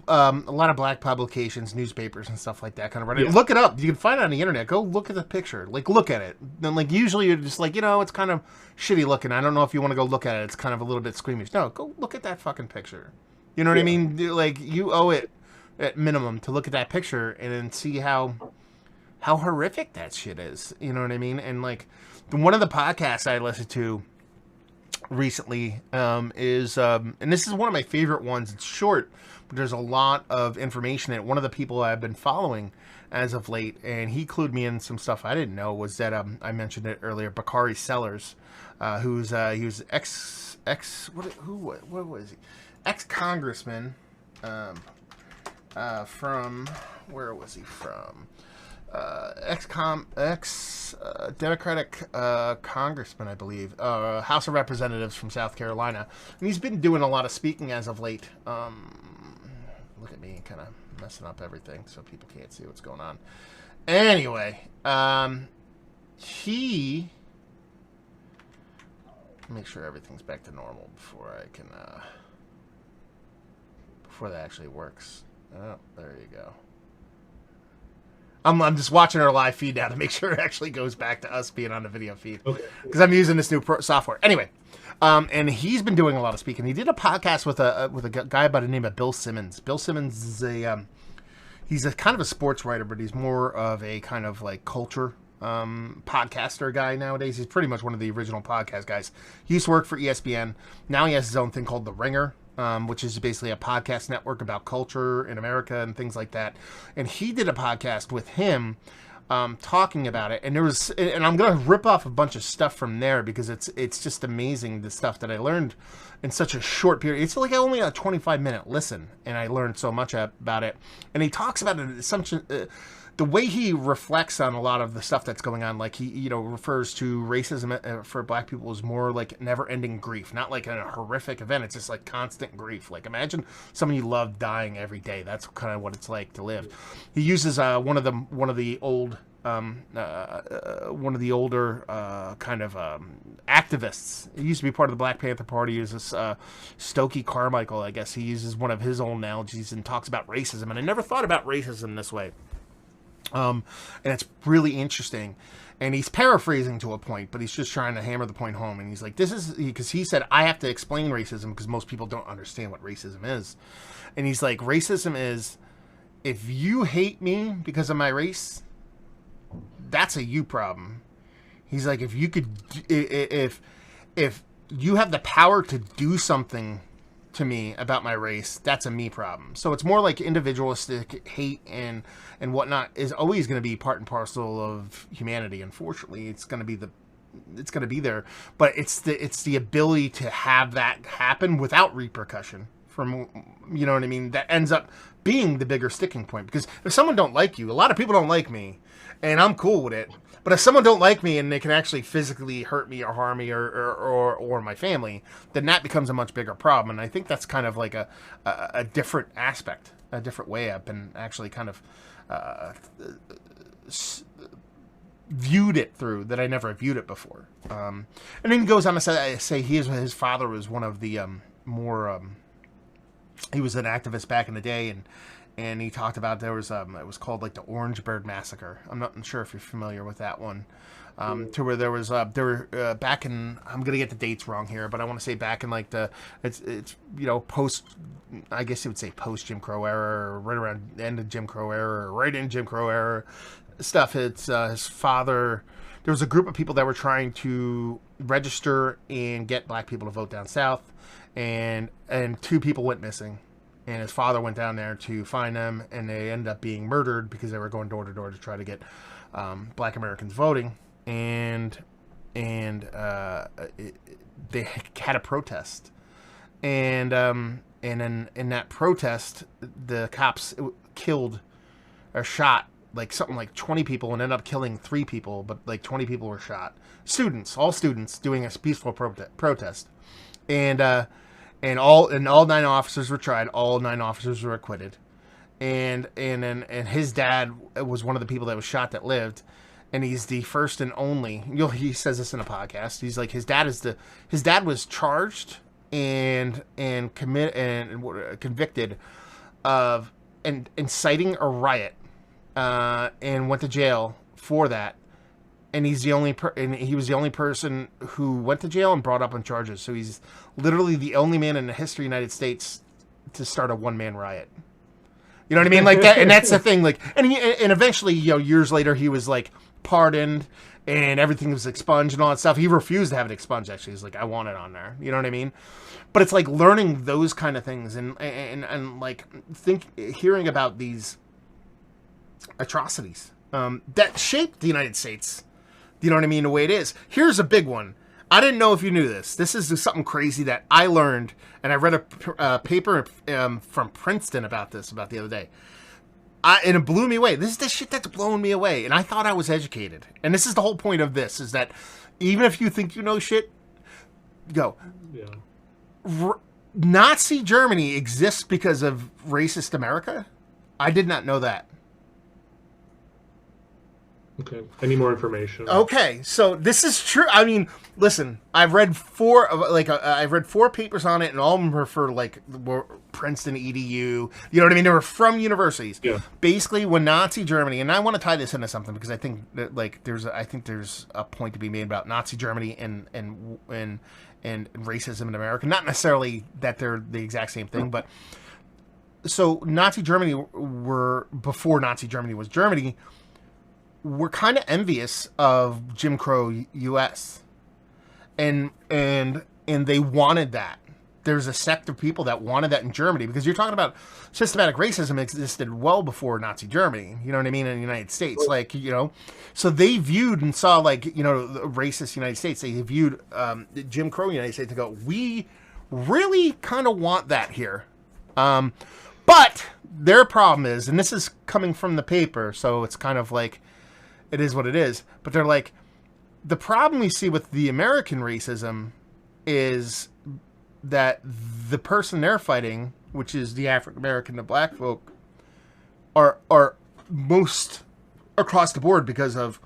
black publications, newspapers, and stuff like that kind of run it. Yeah. Look it up. You can find it on the internet. Go look at the picture. Like, look at it. Then, like, usually you're just like, it's kind of shitty looking. I don't know if you want to go look at it. It's kind of a little bit squeamish. No, go look at that fucking picture. You know what I mean? Like, you owe it at minimum to look at that picture and then see how horrific that shit is. You know what I mean? And like, one of the podcasts I listened to recently is and this is one of my favorite ones. It's short, but there's a lot of information in it. One of the people I've been following as of late, and he clued me in some stuff I didn't know, was that I mentioned it earlier, Bakari Sellers, who's he was what was he, ex-congressman from, where was he from, ex Democratic congressman, I believe, House of Representatives from South Carolina, and he's been doing a lot of speaking as of late. Look at me, kind of messing up everything so people can't see what's going on. Anyway, he, make sure everything's back to normal before I can before that actually works. Oh, there you go. I'm just watching our live feed now to make sure it actually goes back to us being on the video feed. Okay. Because I'm using this new software. Anyway, and he's been doing a lot of speaking. He did a podcast with a guy by the name of Bill Simmons. Bill Simmons is he's a kind of a sports writer, but he's more of a kind of like culture podcaster guy nowadays. He's pretty much one of the original podcast guys. He used to work for ESPN. Now he has his own thing called The Ringer, which is basically a podcast network about culture in America and things like that. And he did a podcast with him talking about it. And I'm going to rip off a bunch of stuff from there because it's just amazing, the stuff that I learned in such a short period. It's like only a 25-minute listen, and I learned so much about it. And he talks about it, the way he reflects on a lot of the stuff that's going on. Like, he refers to racism for black people as more like never-ending grief, not like a horrific event. It's just like constant grief. Like, imagine someone you love dying every day. That's kind of what it's like to live. He uses one of the older kind of activists. He used to be part of the Black Panther Party. He uses Stokely Carmichael, I guess. He uses one of his own analogies and talks about racism. And I never thought about racism this way. And it's really interesting. And he's paraphrasing to a point, but he's just trying to hammer the point home. And he's like, because he said, I have to explain racism because most people don't understand what racism is. And he's like, racism is, if you hate me because of my race, that's a you problem. He's like, if you have the power to do something to me about my race, that's a me problem. So it's more like individualistic hate and whatnot is always going to be part and parcel of humanity. Unfortunately, it's going to be there, but it's the ability to have that happen without repercussion from, you know what I mean? That ends up being the bigger sticking point. Because if someone don't like you, a lot of people don't like me, and I'm cool with it. But if someone don't like me and they can actually physically hurt me or harm me or my family, then that becomes a much bigger problem. And I think that's kind of like a different aspect, a different way I've been actually kind of viewed it through that I never viewed it before. And then he goes on to say his father was one of the he was an activist back in the day, and he talked about there was it was called like the Orange Bird Massacre. I'm not sure if you're familiar with that one. To where there were back in, I'm gonna get the dates wrong here, but I want to say back in like it's post, I guess you would say post Jim Crow era, or right around the end of Jim Crow era, or right in Jim Crow era stuff. It's his father. There was a group of people that were trying to register and get black people to vote down south, and 2 people went missing. And his father went down there to find them, and they ended up being murdered because they were going door to door to try to get black Americans voting. And they had a protest, and then in that protest, the cops killed or shot like something like 20 people and ended up killing 3 people, but like 20 people were shot. All students doing a peaceful protest, and all 9 officers were tried. All 9 officers were acquitted, and his dad was one of the people that was shot that lived, and he's the first and only. He says this in a podcast. He's like, his dad was charged convicted of inciting a riot, and went to jail for that. And he was the only person who went to jail and brought up on charges. So he's literally the only man in the history of the United States to start a one-man riot. You know what I mean? Like that, and that's the thing. Like, and eventually, years later, he was like pardoned, and everything was expunged and all that stuff. He refused to have it expunged. Actually, he's like, I want it on there. You know what I mean? But it's like learning those kind of things, and like hearing about these atrocities that shaped the United States. You know what I mean? The way it is. Here's a big one. I didn't know if you knew this. This is something crazy that I learned, and I read a paper from Princeton about the other day. And it blew me away. This is the shit that's blowing me away. And I thought I was educated. And this is the whole point of this, is that even if you think you know shit, go. Yeah. Nazi Germany exists because of racist America? I did not know that. Okay. Any more information? Okay, so this is true. I mean, listen, I've read four papers on it, and all of them were for were Princeton EDU. You know what I mean? They were from universities. Yeah. Basically, when Nazi Germany, and I want to tie this into something because I think that there's a point to be made about Nazi Germany and racism in America. Not necessarily that they're the exact same thing, but so Nazi Germany before Nazi Germany was Germany. We're kind of envious of Jim Crow U.S. and they wanted that. There's a sect of people that wanted that in Germany, because you're talking about systematic racism existed well before Nazi Germany. You know what I mean? In the United States, so they viewed and saw the racist United States. They viewed Jim Crow United States to go, we really kind of want that here. But their problem is, and this is coming from the paper, so it's kind of like, it is what it is. But they're like, the problem we see with the American racism is that the person they're fighting, which is the African American, the black folk, are most across the board, because of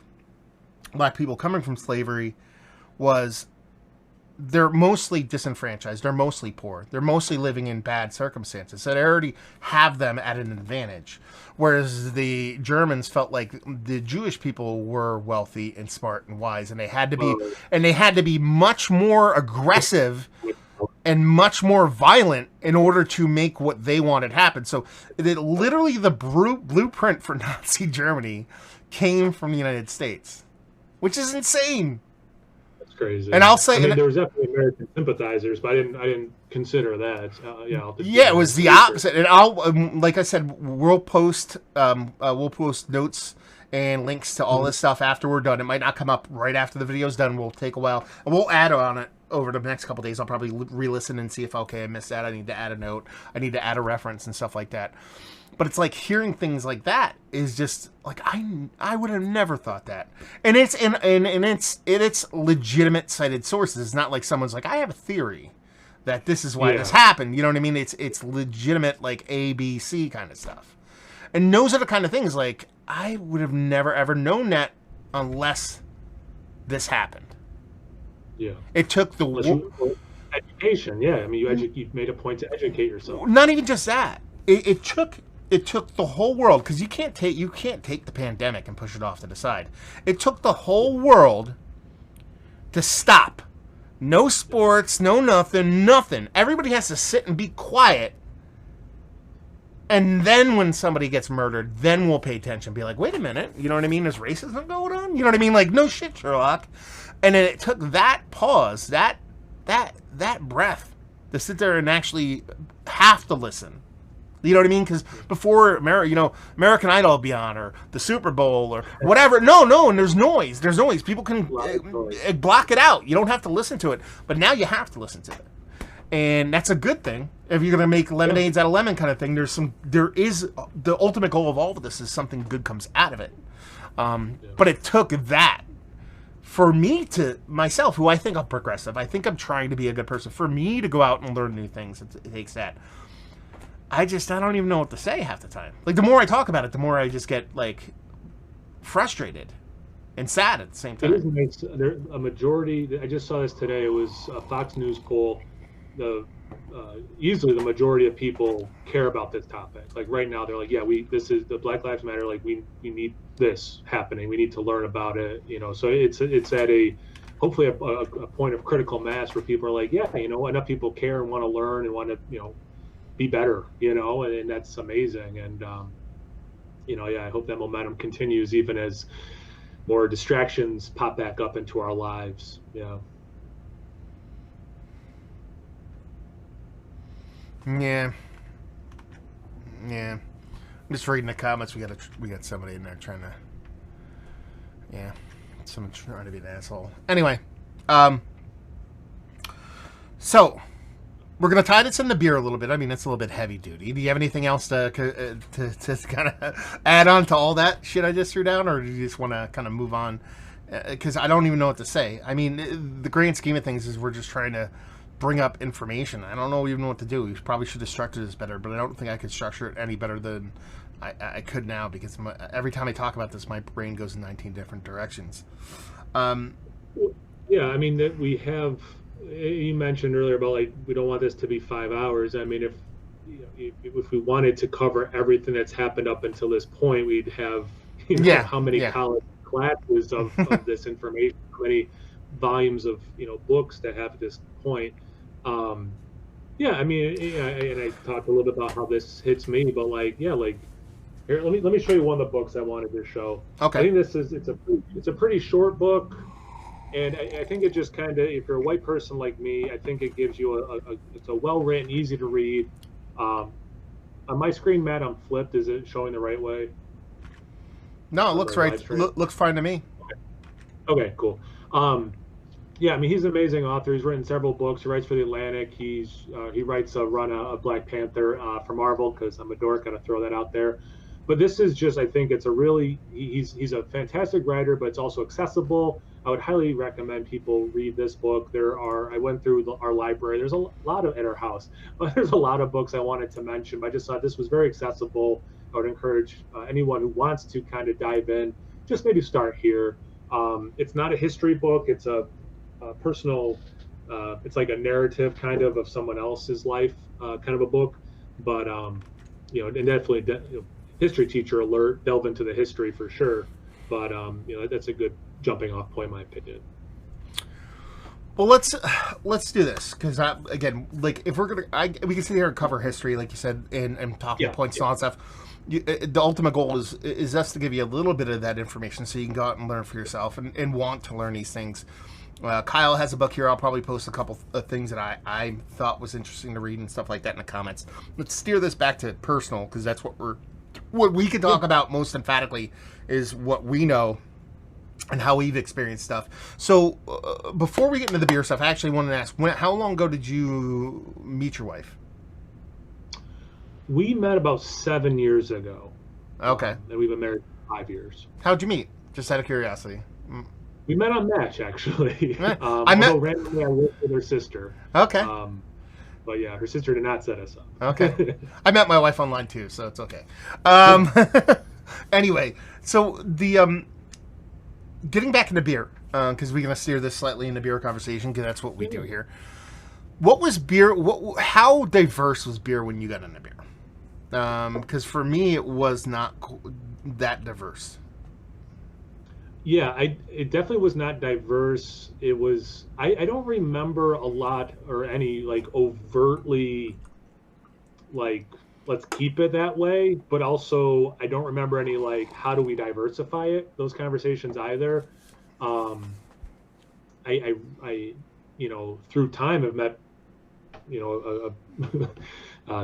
black people coming from slavery, they're mostly disenfranchised. They're mostly poor. They're mostly living in bad circumstances. So they already have them at an advantage. Whereas the Germans felt like the Jewish people were wealthy and smart and wise, and they had to be much more aggressive and much more violent in order to make what they wanted happen. So literally the blueprint for Nazi Germany came from the United States, which is insane. Crazy. And I'll say, there was definitely American sympathizers, but I didn't consider that. It was the opposite. And I'll, like I said, we'll post notes and links to all this stuff after we're done. It might not come up right after the video's done. We'll take a while, and we'll add on it over the next couple of days. I'll probably re-listen and see if I missed that. I need to add a note. I need to add a reference and stuff like that. But it's like hearing things like that is just like, I would have never thought that. And it's legitimate cited sources. It's not like someone's like, I have a theory that this is why this happened. You know what I mean? It's legitimate, like A, B, C kind of stuff. And those are the kind of things, like, I would have never ever known that unless this happened. Yeah. It took the education. Yeah. I mean, you made a point to educate yourself. Not even just that. It took the whole world, because you can't take the pandemic and push it off to the side. It took the whole world to stop. No sports, no nothing. Everybody has to sit and be quiet. And then when somebody gets murdered, then we'll pay attention. Be like, wait a minute, you know what I mean? There's racism going on? You know what I mean? Like, no shit, Sherlock. And then it took that pause, that breath, to sit there and actually have to listen. You know what I mean? Because before, American Idol will be on, or the Super Bowl, or whatever. No, and there's noise. People can block it out. You don't have to listen to it. But now you have to listen to it. And that's a good thing. If you're going to make lemonades out of lemon kind of thing, there is the ultimate goal of all of this is something good comes out of it. But it took that for me to myself, who I think I'm progressive. I think I'm trying to be a good person. For me to go out and learn new things, it takes that. I don't even know what to say half the time. Like, the more I talk about it, the more I just get, like, frustrated and sad at the same time. A majority, I just saw this today, it was a Fox News poll. easily the majority of people care about this topic. Like right now, they're like, yeah, this is the Black Lives Matter. Like we need this happening. We need to learn about it. So it's at a hopefully a point of critical mass where people are like, yeah, enough people care and want to learn and want to be better. And that's amazing. And yeah, I hope that momentum continues even as more distractions pop back up into our lives. Yeah. Yeah. I'm just reading the comments. We got somebody in there trying to. Yeah, someone trying to be an asshole. Anyway, so we're gonna tie this into beer a little bit. I mean, it's a little bit heavy duty. Do you have anything else to kind of add on to all that shit I just threw down, or do you just want to kind of move on? Because I don't even know what to say. I mean, the grand scheme of things is we're just trying to bring up information. I don't know even what to do. We probably should have structured this better, but I don't think I could structure it any better than I could now, because every time I talk about this, my brain goes in 19 different directions. Yeah, I mean, that we have. You mentioned earlier about like we don't want this to be 5 hours. I mean, if we wanted to cover everything that's happened up until this point, we'd have how many college classes of this information, how many volumes of books that have at this point. Yeah, I mean, and I talked a little bit about how this hits me, but like, yeah, like here, let me show you one of the books I wanted to show. Okay. I think it's a pretty short book, and I think it just kind of, if you're a white person like me, I think it gives you it's a well written, easy to read. On my screen, Matt, I'm flipped. Is it showing the right way? No, it looks right. Looks fine to me. Okay, cool. Yeah, I mean, he's an amazing author. He's written several books. He writes for The Atlantic. He writes a run of Black Panther for Marvel, because I'm a dork. Gotta throw that out there. But this is just, I think it's a really, he's a fantastic writer, but it's also accessible. I would highly recommend people read this book. I went through our library. There's a lot at our house, but there's a lot of books I wanted to mention. But I just thought this was very accessible. I would encourage anyone who wants to kind of dive in, just maybe start here. It's not a history book. It's a personal, it's like a narrative kind of someone else's life, kind of a book. But and definitely history teacher alert, delve into the history for sure. But that's a good jumping off point, in my opinion. Well, let's do this, because again, like, if we're gonna, we can sit here and cover history, like you said, and talking points and all that stuff. The ultimate goal is us to give you a little bit of that information so you can go out and learn for yourself and want to learn these things. Kyle has a book here. I'll probably post a couple of things that I thought was interesting to read and stuff like that in the comments. Let's steer this back to personal, because that's what we can talk about most emphatically is what we know and how we've experienced stuff. So before we get into the beer stuff, I actually wanted to ask, how long ago did you meet your wife? We met about 7 years ago. Okay. And we've been married 5 years. How'd you meet? Just out of curiosity. We met on Match, actually. Randomly I worked with her sister. Okay. But yeah, her sister did not set us up. Okay. I met my wife online too, so it's okay. Anyway, so the getting back into beer, because we're gonna steer this slightly into beer conversation, because that's what we do here. What was beer? How diverse was beer when you got into beer? Because for me, it was not that diverse. Yeah, it definitely was not diverse. It was, I don't remember a lot or any like overtly like, let's keep it that way, but also I don't remember any like, how do we diversify it? Those conversations either. I through time have met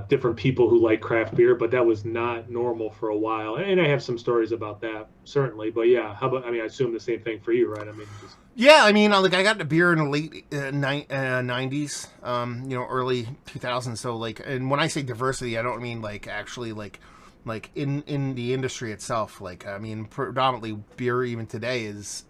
different people who like craft beer, but that was not normal for a while. And I have some stories about that, certainly. But yeah, how about, I mean, I assume the same thing for you, right? I mean, yeah, I mean, like, I got into beer in the late 90s, early 2000s. So, like, and when I say diversity, I don't mean like actually like in the industry itself. Like, I mean, predominantly beer even today is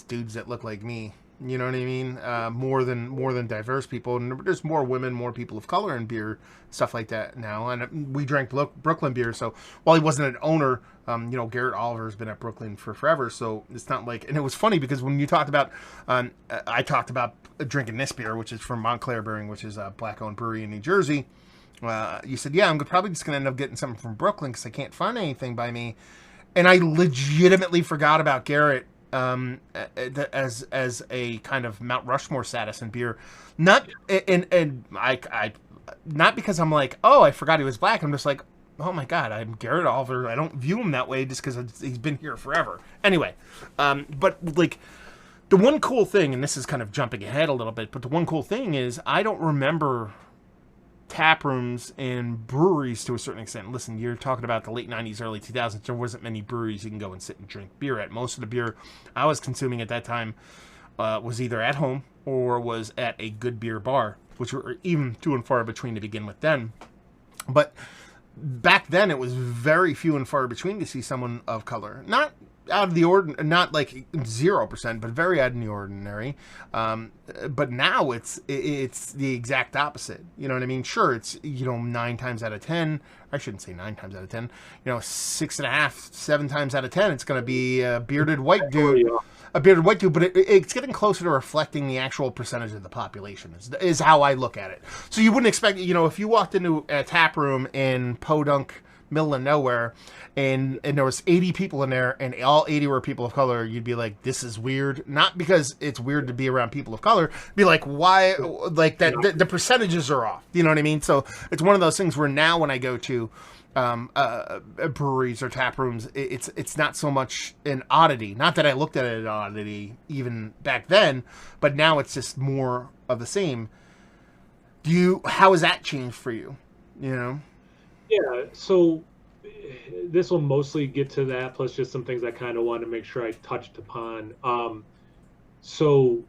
dudes that look like me, You know what I mean? More than diverse people, and there's more women, more people of color in beer, stuff like that now. And we drank Brooklyn beer, so while he wasn't an owner, Garrett Oliver's been at Brooklyn for forever. So it's not like, and it was funny because when you talked about, I talked about drinking this beer, which is from Montclair Brewing, which is a black-owned brewery in New Jersey. You said, yeah, I'm probably just gonna end up getting something from Brooklyn because I can't find anything by me, and I legitimately forgot about Garrett as a kind of Mount Rushmore status in beer. Not and I not because I'm like, oh, I forgot he was black. I'm just like, oh my god, I'm Garrett Oliver. I don't view him that way just because he's been here forever. Anyway, but like the one cool thing, and this is kind of jumping ahead a little bit, but the one cool thing is I don't remember tap rooms and breweries to a certain extent. Listen, you're talking about the late 90s, early 2000s. There wasn't many breweries you can go and sit and drink beer at. Most of the beer I was consuming at that time was either at home or was at a good beer bar, which were even few and far between to begin with then. But back then, it was very few and far between to see someone of color. Not out of the ordinary, not like 0%, but very out of the ordinary. But now it's the exact opposite. You know what I mean? Sure, it's 9 times out of 10. I shouldn't say 9 times out of 10. 6.5, 7 times out of 10, it's going to be a bearded white dude. A bearded white dude, but it's getting closer to reflecting the actual percentage of the population. Is how I look at it. So you wouldn't expect, if you walked into a tap room in Podunk, middle of nowhere, and there was 80 people in there, and all 80 were people of color, you'd be like, this is weird. Not because it's weird to be around people of color. Be like, why? Like that, the percentages are off. You know what I mean? So it's one of those things where now when I go to breweries or tap rooms, it's not so much an oddity. Not that I looked at it as an oddity even back then, but now it's just more of the same. How has that changed for you? Yeah, so this will mostly get to that, plus just some things I kind of want to make sure I touched upon. So,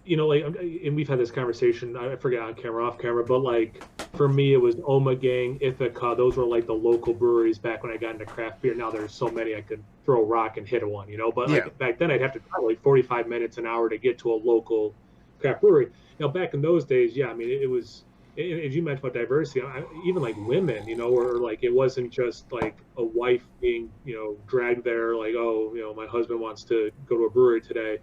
and we've had this conversation, I forget on camera, off camera, but like for me, it was Omegang, Ithaca. Those were like the local breweries back when I got into craft beer. Now there's so many I could throw a rock and hit one, but like back then I'd have to travel like 45 minutes, an hour to get to a local craft brewery. Back in those days, yeah, I mean, it was, as you mentioned about diversity, even like women, or like it wasn't just like a wife being, dragged there, like, oh, my husband wants to go to a brewery today,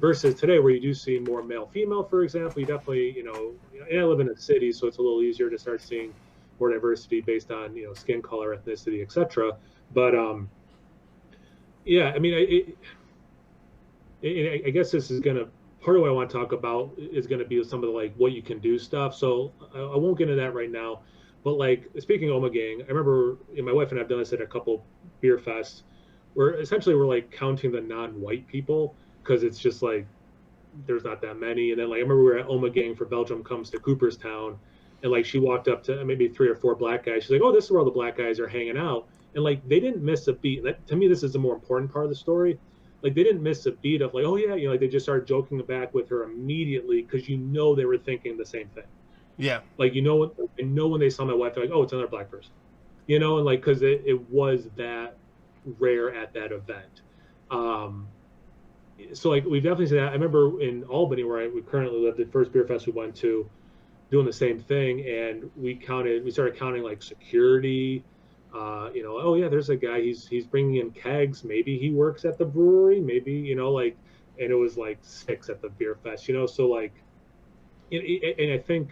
versus today where you do see more male female, for example. You definitely, and I live in a city, so it's a little easier to start seeing more diversity based on skin color, ethnicity, etc. But yeah, I mean, I guess this is gonna, part of what I want to talk about is going to be some of the like what you can do stuff. So I won't get into that right now. But like speaking of Omegang, I remember my wife and I've done this at a couple beer fests where essentially we're like counting the non-white people because it's just like there's not that many. And then like I remember we were at Omegang for Belgium Comes to Cooperstown, and like she walked up to maybe 3 or 4 black guys. She's like, "Oh, this is where all the black guys are hanging out." And like they didn't miss a beat. To me, this is the more important part of the story. Like they didn't miss a beat of like, oh yeah, like they just started joking back with her immediately because they were thinking the same thing. Yeah. Like when they saw my wife, they're like, oh, it's another black person, and like because it was that rare at that event. So like we've definitely seen that. I remember in Albany where we currently live, the first beer fest we went to, doing the same thing, and we started counting like security. Oh yeah, there's a guy, he's bringing in kegs. Maybe he works at the brewery. Maybe, and it was like 6 at the beer fest, So like, and I think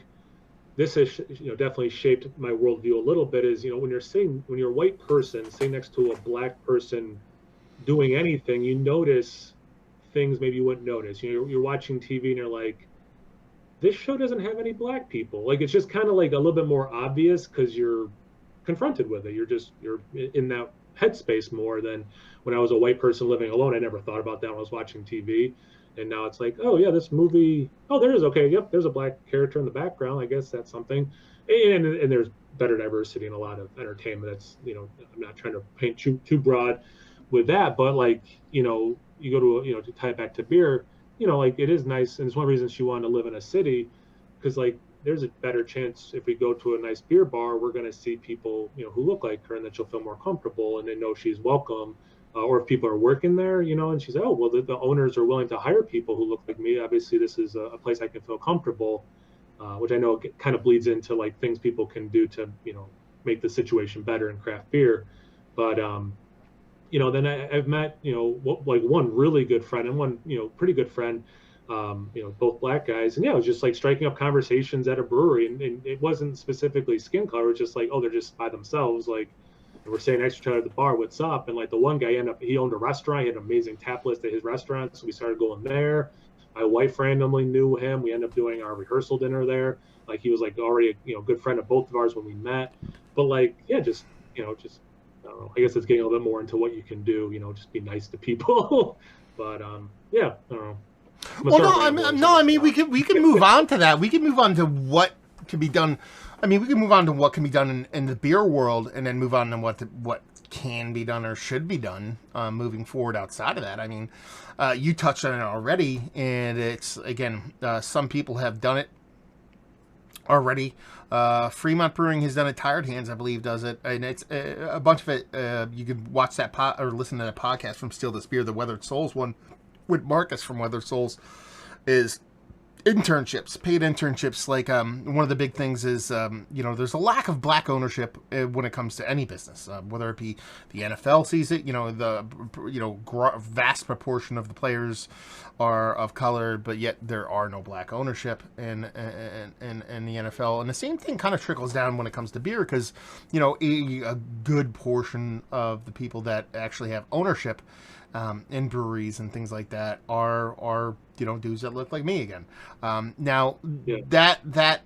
this has, definitely shaped my worldview a little bit is, when you're a white person sitting next to a black person doing anything, you notice things maybe you wouldn't notice. You're watching TV and you're like, this show doesn't have any black people. Like, it's just kind of like a little bit more obvious because you're confronted with it. You're in that headspace more than when I was a white person living alone. I never thought about that when I was watching TV. And now it's like, oh yeah, this movie, oh, there is, okay, yep, there's a black character in the background. I guess that's something. And there's better diversity in a lot of entertainment. That's, I'm not trying to paint too broad with that, but like, you go to, to tie it back to beer, like it is nice. And it's one of the reasons she wanted to live in a city, because like there's a better chance if we go to a nice beer bar, we're going to see people, who look like her, and that she'll feel more comfortable and they know she's welcome or if people are working there, you know. And she's like, oh, well, the owners are willing to hire people who look like me. Obviously, this is a place I can feel comfortable, which I know kind of bleeds into like things people can do to, you know, make the situation better in craft beer. But you know, then I've met, you know, like one really good friend and one, you know, pretty good friend, you know, both black guys. And yeah, it was just like striking up conversations at a brewery. And it wasn't specifically skin color. It was just like, oh, they're just by themselves. Like, and we're saying next to each other at the bar, what's up? And like the one guy he owned a restaurant. He had an amazing tap list at his restaurant. So we started going there. My wife randomly knew him. We ended up doing our rehearsal dinner there. Like he was like already, you know, good friend of both of ours when we met. But like, yeah, just, you know, just, I don't know. I guess it's getting a little bit more into what you can do, you know, just be nice to people. But yeah, I don't know. Well, no, I mean, we can move on to that. We can move on to what can be done. I mean, we can move on to what can be done in the beer world, and then move on to what can be done or should be done moving forward outside of that. I mean, you touched on it already, and it's, again, some people have done it already. Fremont Brewing has done it. Tired Hands, I believe, does it, and it's a bunch of it. You can watch that or listen to that podcast from Still This Beer, the Weathered Souls one with Marcus from Weathered Souls, is internships, paid internships. Like one of the big things is you know, there's a lack of black ownership when it comes to any business, whether it be the NFL sees it. You know, the vast proportion of the players are of color, but yet there are no black ownership in the NFL. And the same thing kind of trickles down when it comes to beer, because, you know, a good portion of the people that actually have ownership in breweries and things like that are you know, dudes that look like me again. Now, Yeah. that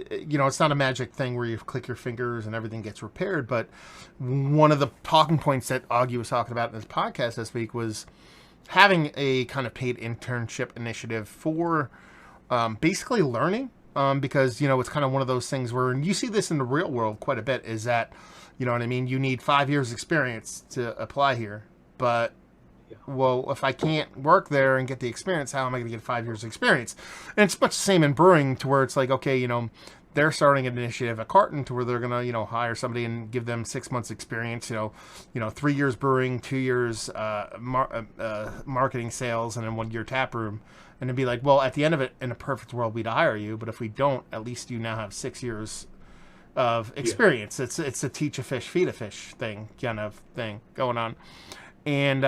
you know, it's not a magic thing where you click your fingers and everything gets repaired. But one of the talking points that Augie was talking about in his podcast this week was having a kind of paid internship initiative for basically learning. Because, you know, it's kind of one of those things where, and you see this in the real world quite a bit, is that, you know what I mean, you need 5 years experience to apply here. But, well, if I can't work there and get the experience, how am I going to get 5 years experience? And it's much the same in brewing, to where it's like, okay, you know, they're starting an initiative at Carton to where they're going to, you know, hire somebody and give them 6 months experience, you know, 3 years brewing, 2 years marketing, sales, and then 1 year tap room. And it'd be like, well, at the end of it, in a perfect world, we'd hire you. But if we don't, at least you now have 6 years of experience. Yeah. It's a teach a fish, feed a fish thing, kind of thing going on. And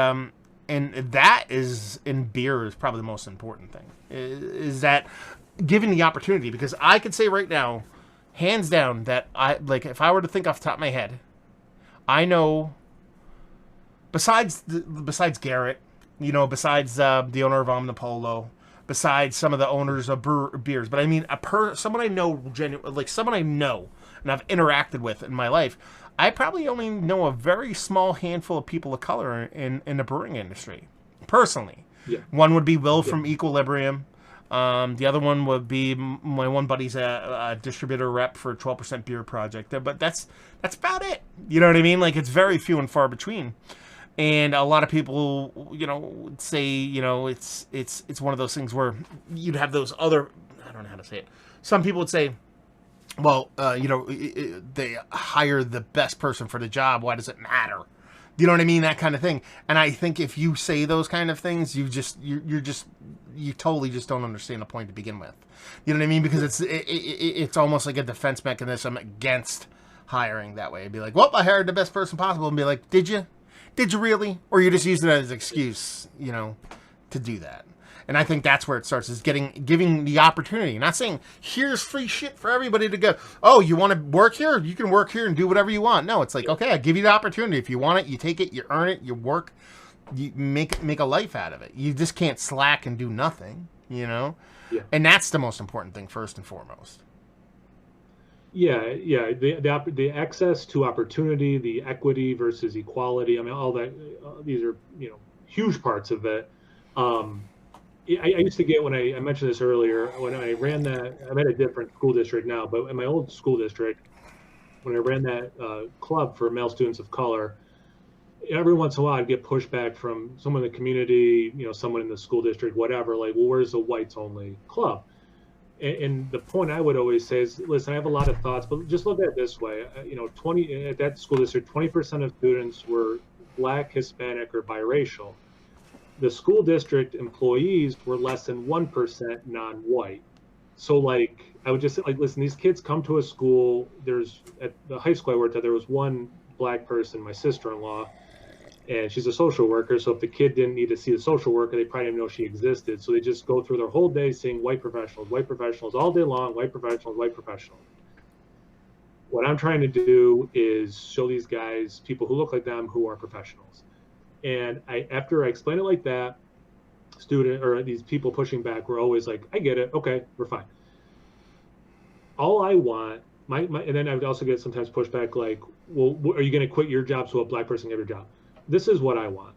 that is, in beer, is probably the most important thing, is that given the opportunity. Because I could say right now, hands down, that if I were to think off the top of my head, I know, besides Garrett, you know, besides the owner of Omnipolo, besides some of the owners of beers, but I mean someone I know, someone I know and I've interacted with in my life, I probably only know a very small handful of people of color in the brewing industry, personally. Yeah. One would be Will from Equilibrium. The other one would be my one buddy's a distributor rep for 12% Beer Project. But that's about it. You know what I mean? Like, it's very few and far between. And a lot of people, you know, would say, you know, it's one of those things where you'd have those other, I don't know how to say it. Some people would say, well, you know, they hire the best person for the job. Why does it matter? You know what I mean? That kind of thing. And I think if you say those kind of things, you totally just don't understand the point to begin with. You know what I mean? Because it's almost like a defense mechanism against hiring that way. It'd be like, well, I hired the best person possible, and be like, did you? Did you really? Or you just use it as an excuse, you know, to do that. And I think that's where it starts, is giving the opportunity. Not saying, here's free shit for everybody to go, oh, you want to work here? You can work here and do whatever you want. No, it's like, okay, I give you the opportunity. If you want it, you take it, you earn it, you work, you make a life out of it. You just can't slack and do nothing, you know? Yeah. And that's the most important thing, first and foremost. Yeah. The access to opportunity, the equity versus equality. I mean, all that. These are, you know, huge parts of it. I used to get, when I mentioned this earlier, when I ran that, I'm at a different school district now, but in my old school district, when I ran that club for male students of color, every once in a while I'd get pushback from someone in the community, you know, someone in the school district, whatever, like, well, where's the whites only club? And the point I would always say is, listen, I have a lot of thoughts, but just look at it this way. You know, at that school district, 20% of students were Black, Hispanic, or biracial. The school district employees were less than 1% non-white. So like I would just say, like, listen, these kids come to a school. There's at the high school I worked at, there was one black person, my sister-in-law, and she's a social worker. So if the kid didn't need to see the social worker, they probably didn't know she existed. So they just go through their whole day seeing white professionals all day long, white professionals, white professionals. What I'm trying to do is show these guys people who look like them who are professionals. And after I explain it like that, student or these people pushing back were always like, I get it. Okay, we're fine. All I want, and then I would also get sometimes pushback like, well, are you going to quit your job so a black person can get a job? This is what I want,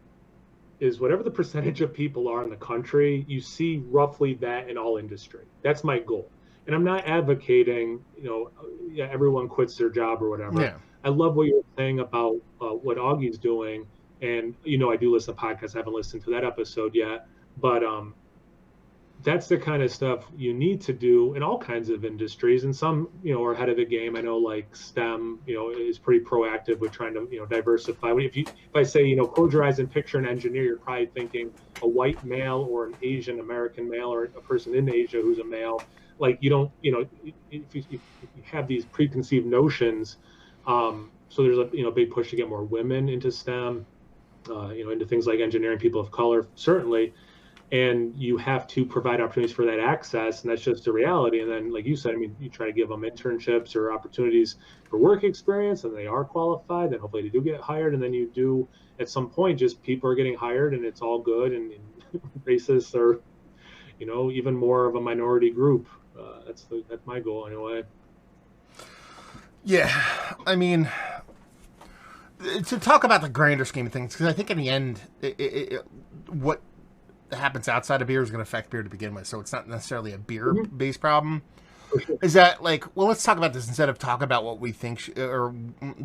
is whatever the percentage of people are in the country, you see roughly that in all industry. That's my goal. And I'm not advocating, yeah, everyone quits their job or whatever. Yeah. I love what you're saying about what Augie's doing. And, I do listen to podcasts. I haven't listened to that episode yet. But that's the kind of stuff you need to do in all kinds of industries. And some, are ahead of the game. I know like STEM, is pretty proactive with trying to, diversify. If I say, close your eyes and picture an engineer, you're probably thinking a white male or an Asian American male or a person in Asia who's a male. Like you don't, if you have these preconceived notions. So there's a, big push to get more women into STEM, into things like engineering, people of color, certainly. And you have to provide opportunities for that access, and that's just a reality. And then, like you said, you try to give them internships or opportunities for work experience, and they are qualified, then hopefully they do get hired. And then you do, at some point, just people are getting hired, and it's all good. And racists are, even more of a minority group. That's my goal anyway. Yeah, to talk about the grander scheme of things, because I think in the end, what happens outside of beer is going to affect beer to begin with, so it's not necessarily a beer-based problem. Sure. Is that like, well, let's talk about this instead of talk about what we think, or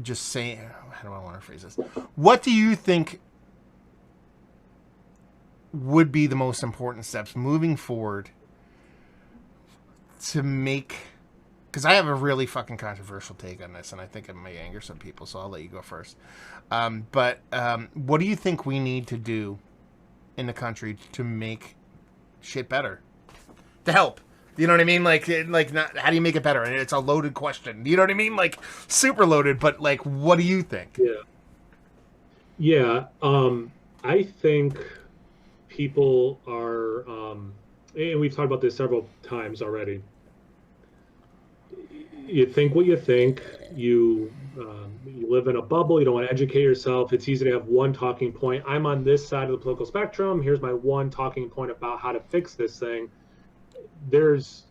just say, how do I want to phrase this? What do you think would be the most important steps moving forward to make, because I have a really fucking controversial take on this, and I think it may anger some people, so I'll let you go first. But what do you think we need to do in the country to make shit better? To help. You know what I mean? Like not, how do you make it better? And it's a loaded question. You know what I mean? Like, super loaded, but, like, what do you think? Yeah. I think people are, and we've talked about this several times already. You think what you think. You live in a bubble. You don't want to educate yourself. It's easy to have one talking point. I'm on this side of the political spectrum. Here's my one talking point about how to fix this thing. There's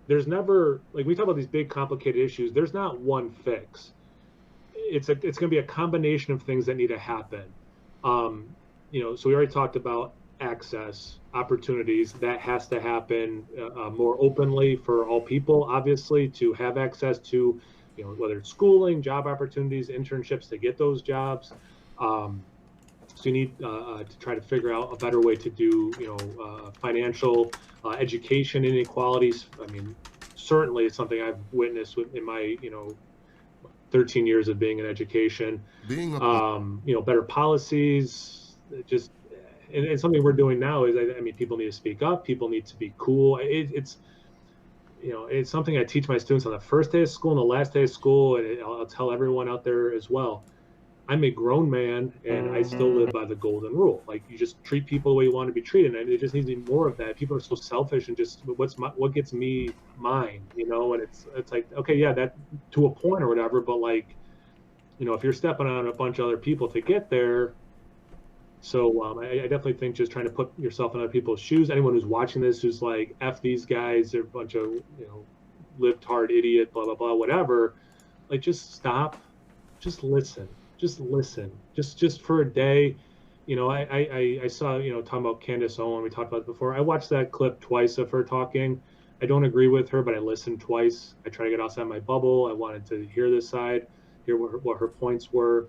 never, like, we talk about these big complicated issues. There's not one fix. It's going to be a combination of things that need to happen. So we already talked about access, opportunities. That has to happen more openly for all people, obviously, to have access to, whether it's schooling, job opportunities, internships, to get those jobs. So you need to try to figure out a better way to do, financial education inequalities. Certainly it's something I've witnessed in my, 13 years of being in education. Better policies, just, and something we're doing now is, people need to speak up. People need to be cool. It's something I teach my students on the first day of school and the last day of school, and I'll tell everyone out there as well. I'm a grown man, and I still live by the golden rule. Like, you just treat people the way you want to be treated, and it just needs to be more of that. People are so selfish and just, what gets me mine, and it's like, okay, yeah, that to a point or whatever, but, like, if you're stepping on a bunch of other people to get there. So I definitely think just trying to put yourself in other people's shoes. Anyone who's watching this who's like, F these guys, they're a bunch of, libtard idiot, blah, blah, blah, whatever. Like, just stop. Just listen. Just for a day. I saw, talking about Candace Owen, we talked about it before. I watched that clip twice of her talking. I don't agree with her, but I listened twice. I try to get outside my bubble. I wanted to hear this side, hear what her points were.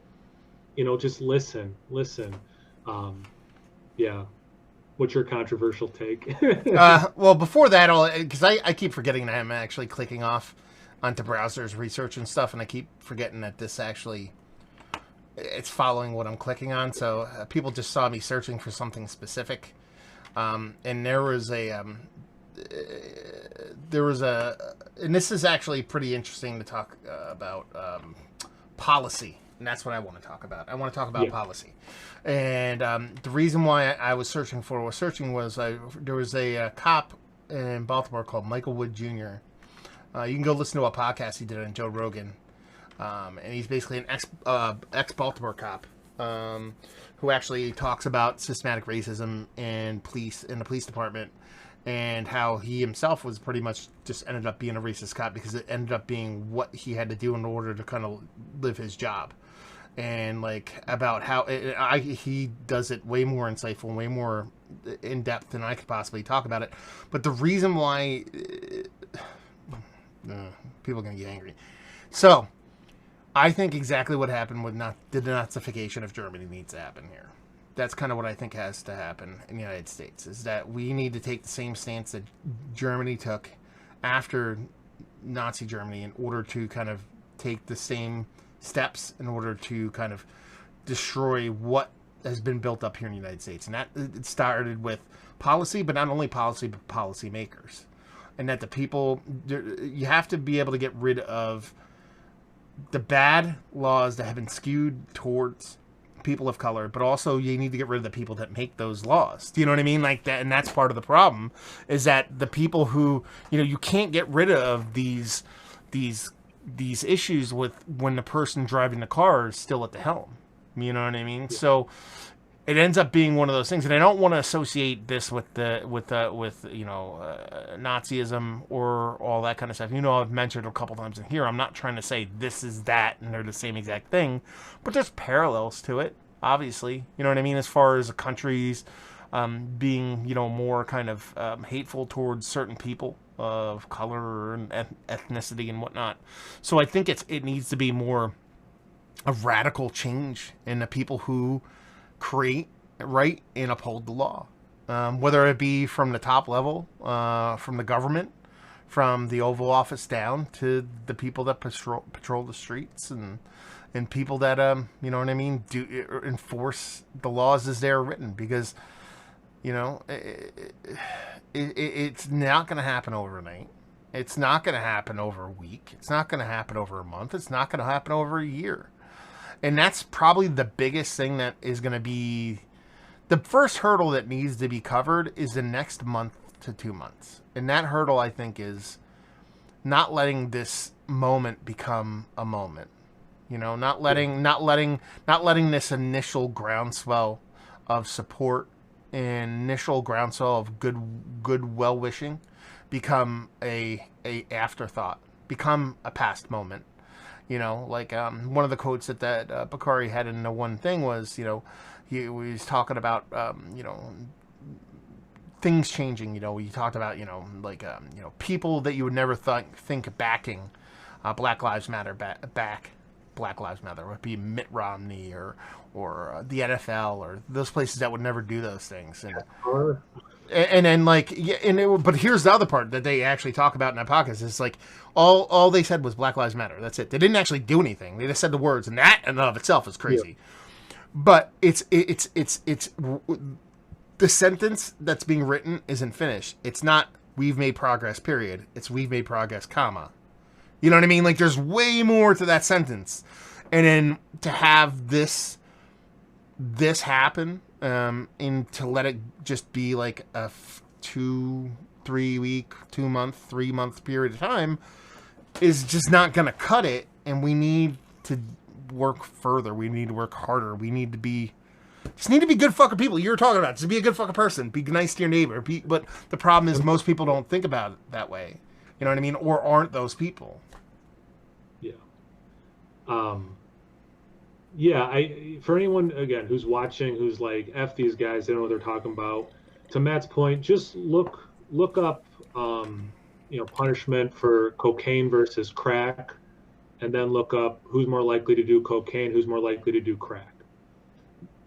Just listen. Yeah. What's your controversial take? Well, before that, because I keep forgetting that I'm actually clicking off onto browsers, research and stuff, and I keep forgetting that this actually it's following what I'm clicking on. So people just saw me searching for something specific, and there was a, and this is actually pretty interesting to talk about policy, and that's what I want to talk about. I want to talk about policy, and the reason why I was searching was there was a cop in Baltimore called Michael Wood Jr. You can go listen to a podcast he did on Joe Rogan. And he's basically an ex Baltimore cop who actually talks about systematic racism in the police department, and how he himself was pretty much just ended up being a racist cop because it ended up being what he had to do in order to kind of live his job, and like about how he does it way more insightful, way more in depth than I could possibly talk about it. But the reason why people are gonna get angry, so. I think exactly what happened with the denazification of Germany needs to happen here. That's kind of what I think has to happen in the United States, is that we need to take the same stance that Germany took after Nazi Germany in order to kind of take the same steps in order to kind of destroy what has been built up here in the United States. And that it started with policy, but not only policy, but policy makers. And that the people, you have to be able to get rid of the bad laws that have been skewed towards people of color, but also you need to get rid of the people that make those laws. Do you know what I mean? Like that, and that's part of the problem, is that the people who, you can't get rid of these issues with when the person driving the car is still at the helm. You know what I mean? Yeah. So it ends up being one of those things, and I don't want to associate this with Nazism or all that kind of stuff. I've mentioned a couple times in here. I'm not trying to say this is that and they're the same exact thing, but there's parallels to it, obviously. You know what I mean? As far as countries being, more kind of hateful towards certain people of color and ethnicity and whatnot. So I think it needs to be more a radical change in the people who create, write, and uphold the law, whether it be from the top level, from the government, from the Oval Office down to the people that patrol the streets, and people that do enforce the laws as they're written, because it's not going to happen overnight. It's not going to happen over a week. It's not going to happen over a month. It's not going to happen over a year. And that's probably the biggest thing that is going to be the first hurdle that needs to be covered is the next month to 2 months. And that hurdle, I think, is not letting this moment become a moment. Not letting this initial groundswell of support and initial groundswell of good well wishing become a afterthought, become a past moment. One of the quotes that Bakari had in the one thing was, he was talking about, things changing. He talked about, people that you would never think backing Black Lives Matter back Black Lives Matter would be Mitt Romney or the NFL or those places that would never do those things. And then but here's the other part that they actually talk about in that podcast is all they said was Black Lives Matter. That's it. They didn't actually do anything. They just said the words, and that in and of itself is crazy. Yeah. But it's the sentence that's being written isn't finished. It's not "we've made progress," period. It's "we've made progress," comma. You know what I mean? There's way more to that sentence, and then to have this happen. And to let it just be like a 2-3 week, 2 month, 3 month period of time is just not going to cut it. And we need to work further. We need to work harder. We need to be good fucking people. You're talking about just be a good fucking person. Be nice to your neighbor. But the problem is most people don't think about it that way. You know what I mean? Or aren't those people. Yeah. Yeah, for anyone, again, who's watching, who's like, F these guys, they don't know what they're talking about, to Matt's point, just look up, punishment for cocaine versus crack, and then look up who's more likely to do cocaine, who's more likely to do crack.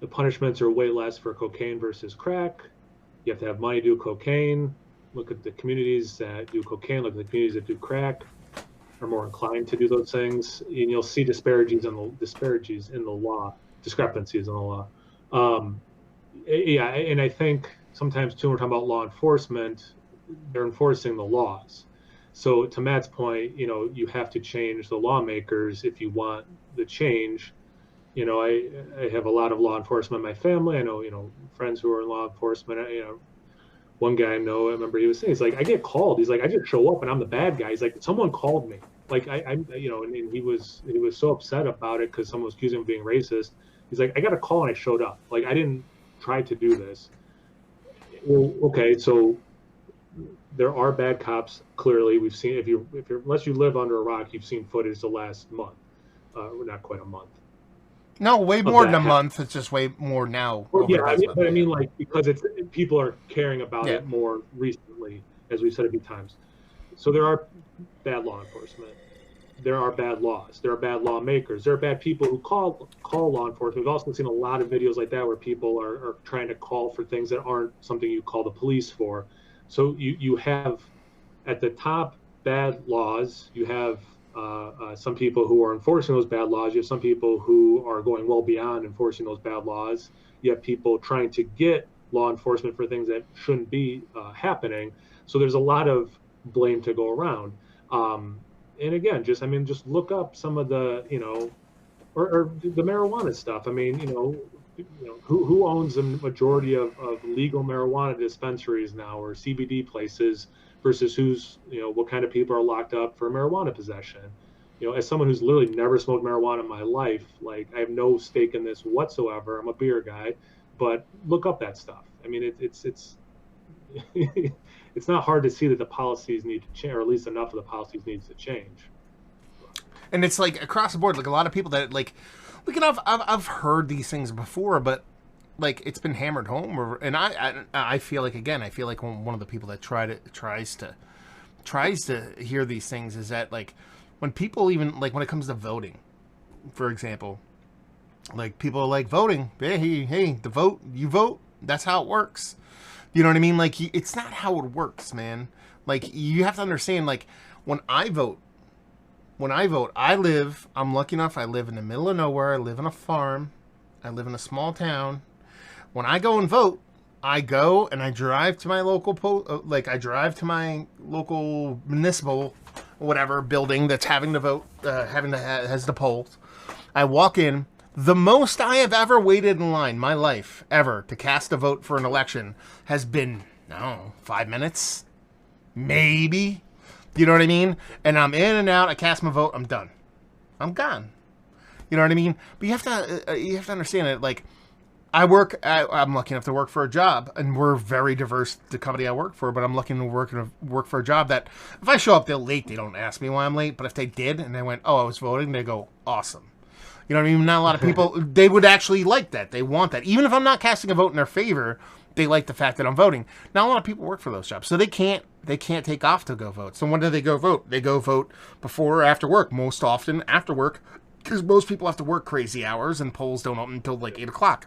The punishments are way less for cocaine versus crack. You have to have money to do cocaine. Look at the communities that do cocaine, look at the communities that do crack. are more inclined to do those things, and you'll see disparagings in the law, discrepancies in the law. Yeah, and I think sometimes too, when we're talking about law enforcement, they're enforcing the laws. So to Matt's point, you have to change the lawmakers if you want the change. I have a lot of law enforcement in my family. I know, friends who are in law enforcement. One guy I know, I remember he was saying, he's like, I get called. He's like, I just show up and I'm the bad guy. He's like, someone called me. Like and he was so upset about it because someone was accusing him of being racist. He's like, I got a call and I showed up. Like, I didn't try to do this. Well, okay, so there are bad cops. Clearly, we've seen if you're unless you live under a rock, you've seen footage the last month, not quite a month. No, way more than a month. It's just way more now. Well, yeah, I mean, like, because people are caring about it more recently, as we've said a few times. So there are bad law enforcement. There are bad laws. There are bad lawmakers. There are bad people who call law enforcement. We've also seen a lot of videos like that where people are trying to call for things that aren't something you call the police for. So you have at the top bad laws. You have some people who are enforcing those bad laws. You have some people who are going well beyond enforcing those bad laws. You have people trying to get law enforcement for things that shouldn't be happening. So there's a lot of blame to go around. And again, just look up some of the, or the marijuana stuff. I mean, who owns the majority of legal marijuana dispensaries now or CBD places versus what kind of people are locked up for marijuana possession. As someone who's literally never smoked marijuana in my life, like I have no stake in this whatsoever. I'm a beer guy, but look up that stuff. I mean, it's it's not hard to see that the policies need to change, or at least enough of the policies needs to change. And it's like across the board, like a lot of people that like, I've heard these things before, but like it's been hammered home. And I feel like, again, one of the people that tries to hear these things is that like when people even like when it comes to voting, for example, like people are like voting, hey, the vote, you vote, that's how it works. You know what I mean? Like, it's not how it works, man. Like, you have to understand, like, when I vote, I'm lucky enough, I live in the middle of nowhere, I live on a farm, I live in a small town. When I go and vote, I go and I drive to my local, I drive to my local municipal, whatever, building that's having to vote, has the polls. I walk in. The most I have ever waited in line, my life, ever, to cast a vote for an election has been, 5 minutes, maybe. You know what I mean? And I'm in and out, I cast my vote, I'm done. I'm gone. You know what I mean? But you have to understand it, like, I'm lucky enough to work for a job, and we're very diverse, the company I work for, but I'm lucky to work for a job that, if I show up there late, they don't ask me why I'm late, but if they did, and they went, I was voting, they go, awesome. You know what I mean? Not a lot of people, they would actually like that. They want that. Even if I'm not casting a vote in their favor, they like the fact that I'm voting. Not a lot of people work for those jobs. So they can't take off to go vote. So when do they go vote? They go vote before or after work. Most often after work, because most people have to work crazy hours and polls don't open until like 8 o'clock.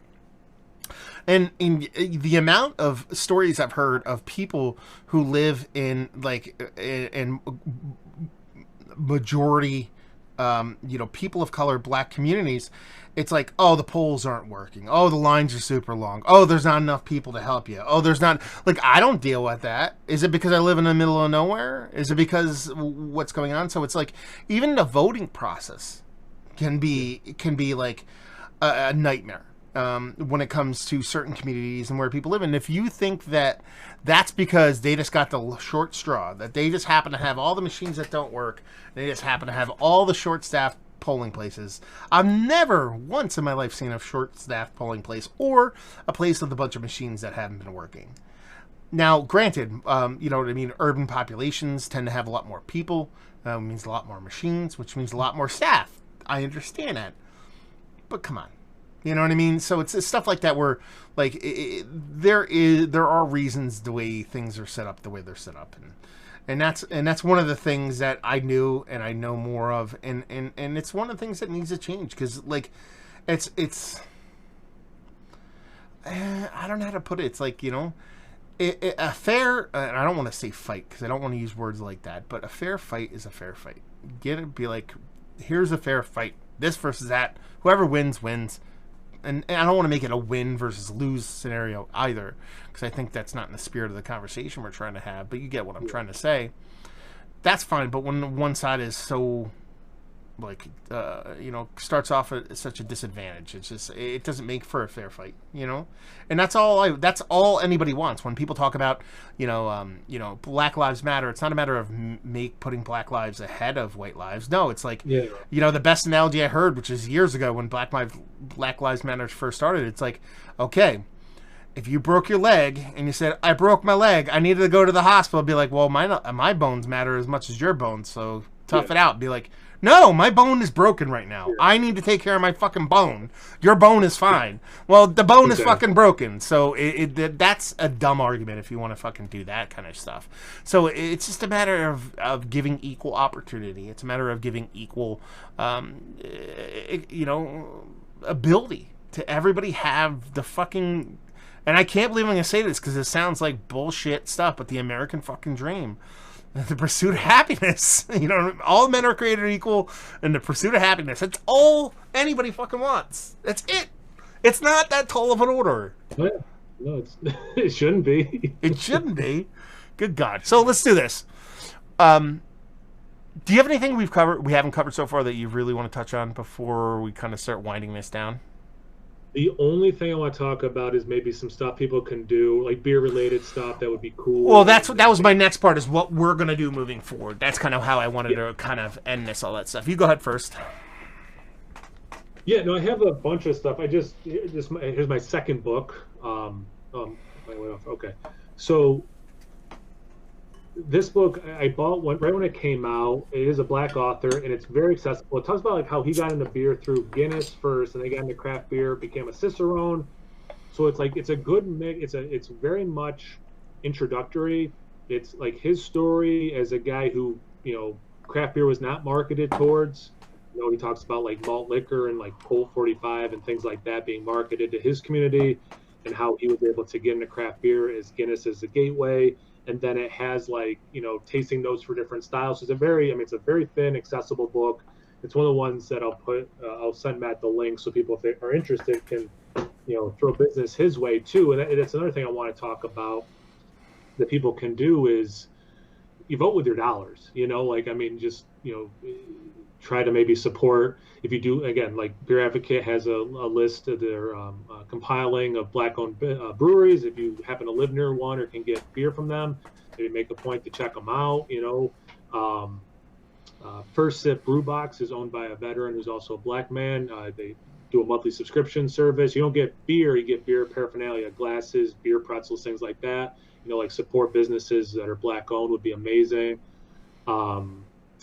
And in the amount of stories I've heard of people who live in majority people of color, black communities, it's like, the polls aren't working. The lines are super long. There's not enough people to help you. There's not, like, I don't deal with that. Is it because I live in the middle of nowhere? Is it because what's going on? So it's like, even the voting process can be like a nightmare. When it comes to certain communities and where people live. And if you think that that's because they just got the short straw, that they just happen to have all the machines that don't work, they just happen to have all the short-staffed polling places. I've never once in my life seen a short-staffed polling place or a place with a bunch of machines that haven't been working. Now, granted, you know what I mean, urban populations tend to have a lot more people, means a lot more machines, which means a lot more staff. I understand that. But come on. You know what I mean? So it's stuff like that where, like, there are reasons the way things are set up the way they're set up, and that's one of the things that I knew and I know more of, and it's one of the things that needs to change because, like, it's I don't know how to put it. It's like, a fair, and I don't want to say fight because I don't want to use words like that, but a fair fight is a fair fight. Get it? Be like, here's a fair fight. This versus that. Whoever wins, wins. And I don't want to make it a win versus lose scenario either, because I think that's not in the spirit of the conversation we're trying to have. But you get what I'm trying to say. That's fine. But when one side is so, like, starts off at such a disadvantage, it doesn't make for a fair fight, And that's all anybody wants. When people talk about, Black Lives Matter, it's not a matter of putting Black lives ahead of white lives. No, it's like, the best analogy I heard, which is years ago when Black Lives Matter first started. It's like, okay, if you broke your leg and you said, I broke my leg, I needed to go to the hospital, be like, well, my bones matter as much as your bones, so tough it out. Be like, no, my bone is broken right now. I need to take care of my fucking bone. Your bone is fine. Well, the bone is fucking broken. So that's a dumb argument if you want to fucking do that kind of stuff. So it's just a matter of giving equal opportunity. It's a matter of giving equal, ability to everybody have the fucking... And I can't believe I'm going to say this because it sounds like bullshit stuff, but the American fucking dream. The pursuit of happiness. All men are created equal, and the pursuit of happiness. That's all anybody fucking wants. That's it. It's not that tall of an order. No, it shouldn't be. It shouldn't be. Good God. So let's do this. Do you have anything we haven't covered so far that you really want to touch on before we kind of start winding this down? The only thing I want to talk about is maybe some stuff people can do, like beer-related stuff that would be cool. Well, that was my next part, is what we're going to do moving forward. That's kind of how I wanted to kind of end this, all that stuff. You go ahead first. Yeah, no, I have a bunch of stuff. Here's my second book. Okay. So this book I bought right when it came out. It is a Black author, and it's very accessible. It talks about like how he got into beer through Guinness first, and they got into craft beer, became a Cicerone. So it's a good mix. It's very much introductory. It's like his story as a guy who, craft beer was not marketed towards. He talks about like malt liquor and like Colt 45 and things like that being marketed to his community, and how he was able to get into craft beer as Guinness as the gateway. And then it has like, tasting notes for different styles. It's a very thin, accessible book. It's one of the ones that I'll send Matt the link so people, if they are interested, can, throw business his way too. And that's another thing I want to talk about that people can do is you vote with your dollars, try to maybe support. If you do, again, like Beer Advocate has a list of their compiling of Black-owned breweries. If you happen to live near one or can get beer from them, maybe make a point to check them out. First Sip Brew Box is owned by a veteran who's also a Black man. They do a monthly subscription service. You don't get beer, you get beer paraphernalia, glasses, beer pretzels, things like that. Like support businesses that are Black-owned would be amazing. I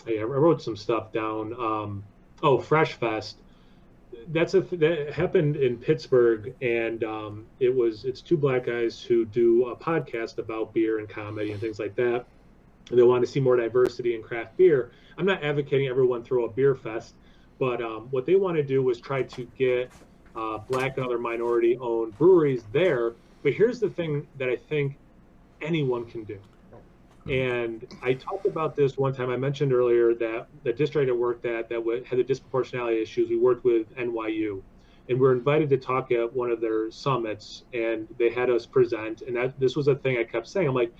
wrote some stuff down. Fresh Fest. That happened in Pittsburgh, and it's two Black guys who do a podcast about beer and comedy and things like that. And they want to see more diversity in craft beer. I'm not advocating everyone throw a beer fest, but what they want to do was try to get Black and other minority-owned breweries there. But here's the thing that I think anyone can do. And I talked about this one time. I mentioned earlier that the district I worked at that had the disproportionality issues. We worked with NYU, and we were invited to talk at one of their summits, and they had us present. And this was a thing I kept saying. I'm like,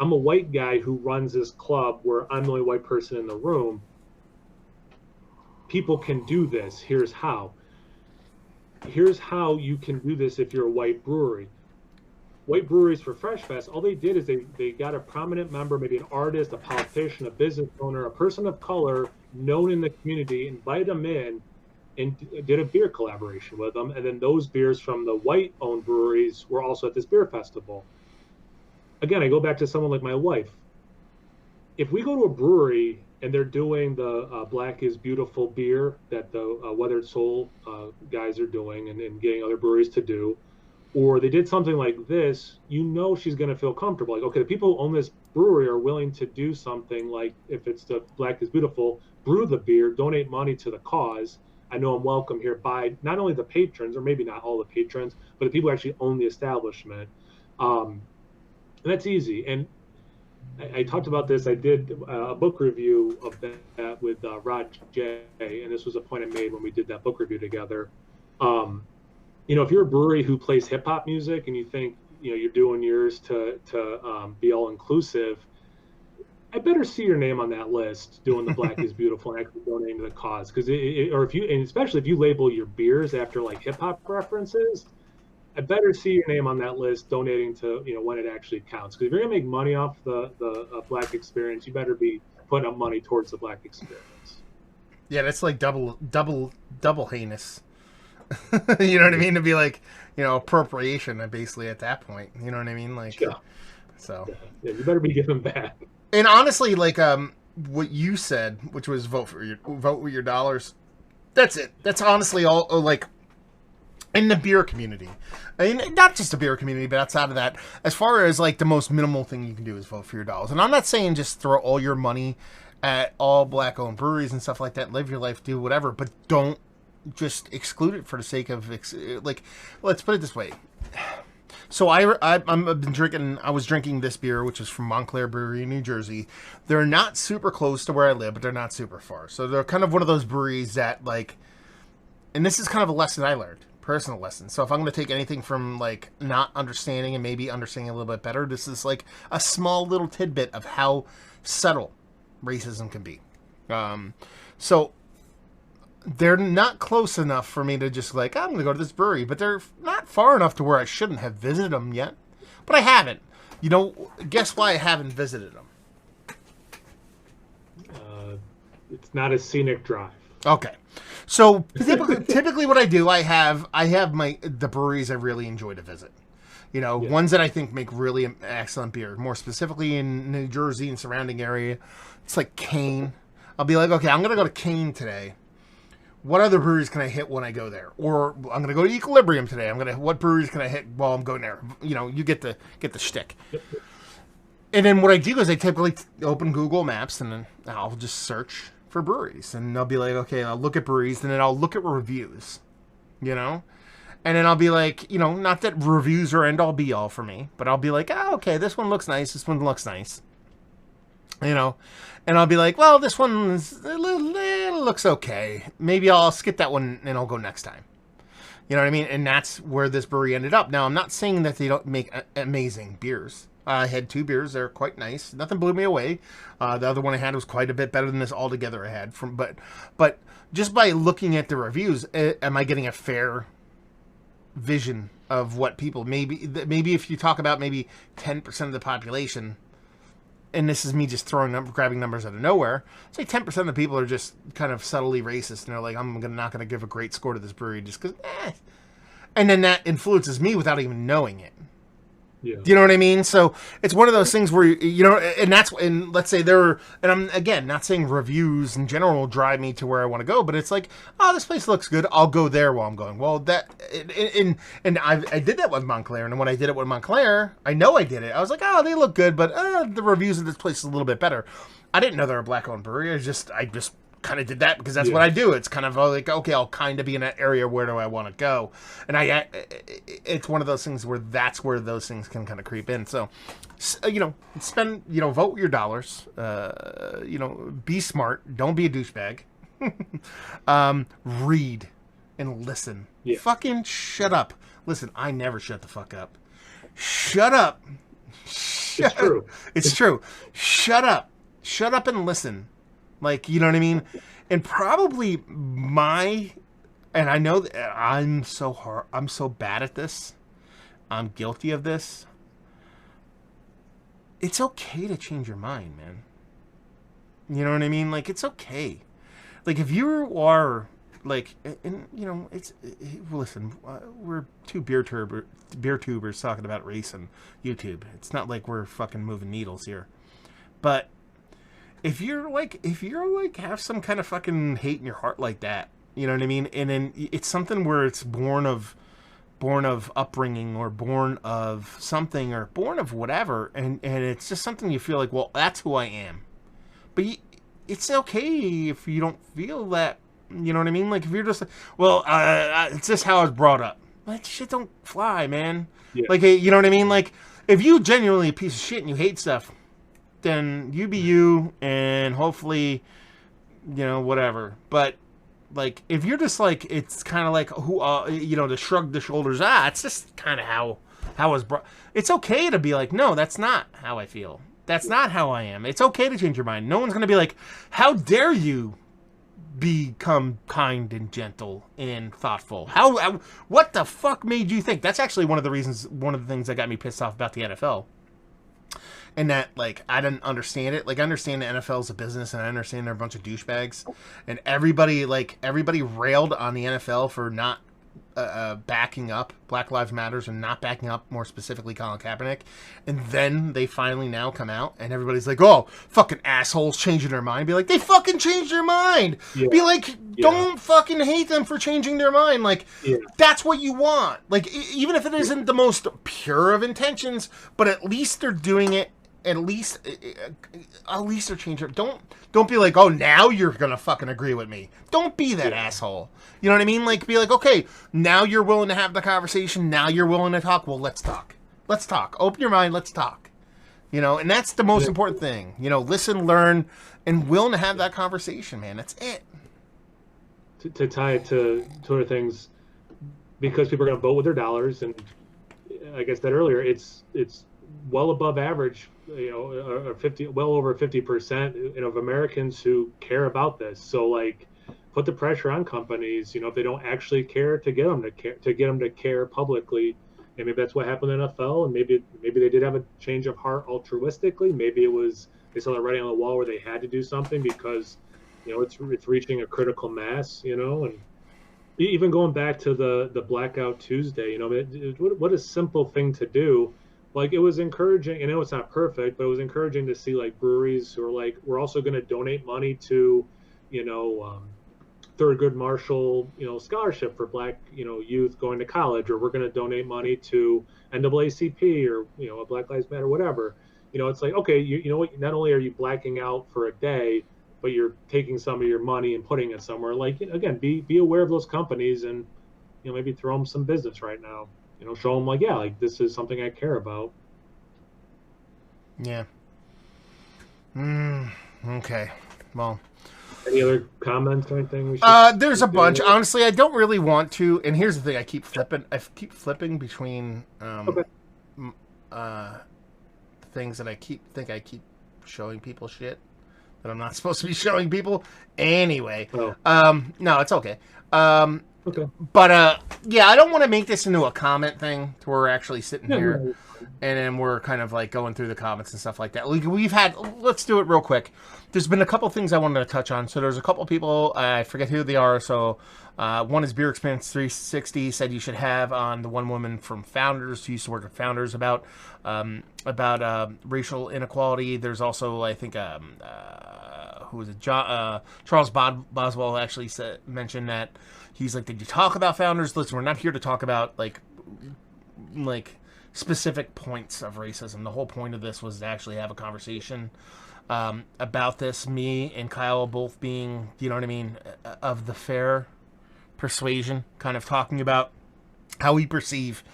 I'm a white guy who runs this club where I'm the only white person in the room. People can do this. Here's how. Here's how you can do this if you're a white brewery. White breweries for Fresh Fest, all they did is they got a prominent member, maybe an artist, a politician, a business owner, a person of color known in the community, invited them in and did a beer collaboration with them. And then those beers from the white-owned breweries were also at this beer festival. Again, I go back to someone like my wife. If we go to a brewery and they're doing the Black is Beautiful beer that the Weathered Soul guys are doing and getting other breweries to do, or they did something like this, she's going to feel comfortable. Like, okay, the people who own this brewery are willing to do something like, if it's the Black is Beautiful, brew the beer, donate money to the cause. I know I'm welcome here by not only the patrons, or maybe not all the patrons, but the people who actually own the establishment. And that's easy. And I talked about this. I did a book review of that with Rod J, and this was a point I made when we did that book review together. If you're a brewery who plays hip hop music and you think you're doing yours to be all inclusive, I better see your name on that list doing the Black is Beautiful and actually donating to the cause. Because especially if you label your beers after like hip hop references, I better see your name on that list donating to when it actually counts. Because if you're gonna make money off the Black experience, you better be putting up money towards the Black experience. Yeah, that's like double heinous. You know what I mean? To be like, appropriation basically at that point. You know what I mean? Like, yeah. So yeah, you better be giving back. And honestly, like what you said, which was vote with your dollars. That's it. That's honestly all. Like in the beer community, I mean, not just the beer community, but outside of that, as far as like the most minimal thing you can do is vote for your dollars. And I'm not saying just throw all your money at all Black-owned breweries and stuff like that. Live your life, do whatever, but don't just exclude it for the sake of like. Let's put it this way. So I've been drinking. I was drinking this beer, which is from Montclair Brewery in New Jersey. They're not super close to where I live, but they're not super far. So they're kind of one of those breweries that like. And this is kind of a lesson I learned, personal lesson. So if I'm going to take anything from like not understanding and maybe understanding a little bit better, this is like a small little tidbit of how subtle racism can be. So. They're not close enough for me to just like, I'm going to go to this brewery, but they're not far enough to where I shouldn't have visited them yet. But I haven't. Guess why I haven't visited them? It's not a scenic drive. Okay. So typically what I do, I have the breweries I really enjoy to visit. Ones that I think make really excellent beer. More specifically in New Jersey and surrounding area. It's like Kane. I'll be like, okay, I'm going to go to Kane today. What other breweries can I hit when I go there? Or I'm going to go to Equilibrium today. What breweries can I hit while I'm going there? You get the shtick. And then what I do is I typically open Google Maps and then I'll just search for breweries. And I'll be like, okay, I'll look at breweries and then I'll look at reviews, And then I'll be like, not that reviews are end all be all for me, but I'll be like, okay, this one looks nice. This one looks nice. And I'll be like, well, this one it looks okay. Maybe I'll skip that one and I'll go next time. You know what I mean? And that's where this brewery ended up. Now, I'm not saying that they don't make amazing beers. I had 2 beers. They're quite nice. Nothing blew me away. The other one I had was quite a bit better than this altogether I had. But just by looking at the reviews, am I getting a fair vision of what people, maybe if you talk about maybe 10% of the population, and this is me just grabbing numbers out of nowhere, say 10% of the people are just kind of subtly racist, and they're like, I'm not going to give a great score to this brewery just because, And then that influences me without even knowing it. Yeah. Do you know what I mean? So it's one of those things where, and let's say and I'm, again, not saying reviews in general drive me to where I want to go, but it's like, oh, this place looks good. I'll go there while I'm going. Well, I did that with Montclair. And when I did it with Montclair, I know I did it. I was like, oh, they look good, but the reviews of this place is a little bit better. I didn't know they were a Black-owned brewery. I just kind of did that because that's what I do. It's kind of like, okay, I'll kind of be in that area. Where do I want to go? And it's one of those things where that's where those things can kind of creep in. So, spend, vote with your dollars. Be smart. Don't be a douchebag. Read and listen. Yeah. Fucking shut up. Listen, I never shut the fuck up. Shut up. It's true. It's true. Shut up. Shut up and listen. Like, you know what I mean? And probably and I know that I'm so bad at this. I'm guilty of this. It's okay to change your mind, man. You know what I mean? Like, it's okay. Like, if you are, like, and listen, we're 2 beer tubers talking about race on YouTube. It's not like we're fucking moving needles here. But if you're have some kind of fucking hate in your heart like that, you know what I mean? And then it's something where it's born of upbringing or born of something or born of whatever. And it's just something you feel like, well, that's who I am. But it's okay if you don't feel that, you know what I mean? Like if you're just like, well, it's just how I was brought up. That shit don't fly, man. Yeah. Like, you know what I mean? Like, if you genuinely a piece of shit and you hate stuff, then you be you, and hopefully, whatever. But like, if you're just like, it's kind of like to shrug the shoulders. It's just kind of how I was brought. It's okay to be like, no, that's not how I feel. That's not how I am. It's okay to change your mind. No one's gonna be like, how dare you become kind and gentle and thoughtful. What the fuck made you think? That's actually one of the things that got me pissed off about the NFL. And that, like, I didn't understand it. Like, I understand the NFL is a business, and I understand they're a bunch of douchebags. And everybody railed on the NFL for not backing up Black Lives Matters and not backing up, more specifically, Colin Kaepernick. And then they finally now come out, and everybody's like, oh, fucking assholes changing their mind. Be like, they fucking changed their mind. Yeah. Be like, don't fucking hate them for changing their mind. Like, that's what you want. Like, even if it isn't the most pure of intentions, but at least they're doing it. At least they're changing. Don't be like, oh, now you're gonna fucking agree with me. Don't be that asshole. You know what I mean? Like, be like, okay, now you're willing to have the conversation. Now you're willing to talk. Well, let's talk. Let's talk. Open your mind. Let's talk. And that's the most important thing. Listen, learn, and willing to have that conversation, man. That's it. To tie it to other things, because people are gonna vote with their dollars, and like I said earlier, it's well above average. Well over 50% of Americans who care about this. So, like, put the pressure on companies. If they don't actually care, to get them to care publicly. And maybe that's what happened in NFL. And maybe they did have a change of heart altruistically. Maybe it was they saw the writing on the wall where they had to do something because it's reaching a critical mass. And even going back to the Blackout Tuesday. What a simple thing to do. Like, it was encouraging. I know it's not perfect, but it was encouraging to see, like, breweries who are like, we're also going to donate money to, Thurgood Marshall, scholarship for Black, youth going to college, or we're going to donate money to NAACP or, a Black Lives Matter, whatever. It's like, okay, you know what? Not only are you blacking out for a day, but you're taking some of your money and putting it somewhere. Like, again, be aware of those companies and, maybe throw them some business right now. Show them, like, this is something I care about. Yeah. Okay. Well. Any other comments or anything? We should there's a bunch. Honestly, I don't really want to. And here's the thing: I keep flipping between things that I keep showing people shit that I'm not supposed to be showing people. Anyway. Oh. No, it's okay. Okay. But, I don't want to make this into a comment thing to where we're actually sitting here and then we're kind of like going through the comments and stuff like that. Let's do it real quick. There's been a couple things I wanted to touch on. So there's a couple people, I forget who they are. So one is Beer Experience 360 said you should have on the one woman from Founders who used to work at Founders about racial inequality. There's also, I think, who was it? Charles Boswell actually mentioned that. He's like, did you talk about Founders? Listen, we're not here to talk about like specific points of racism. The whole point of this was to actually have a conversation about this. Me and Kyle both being, of the fair persuasion, kind of talking about how we perceive,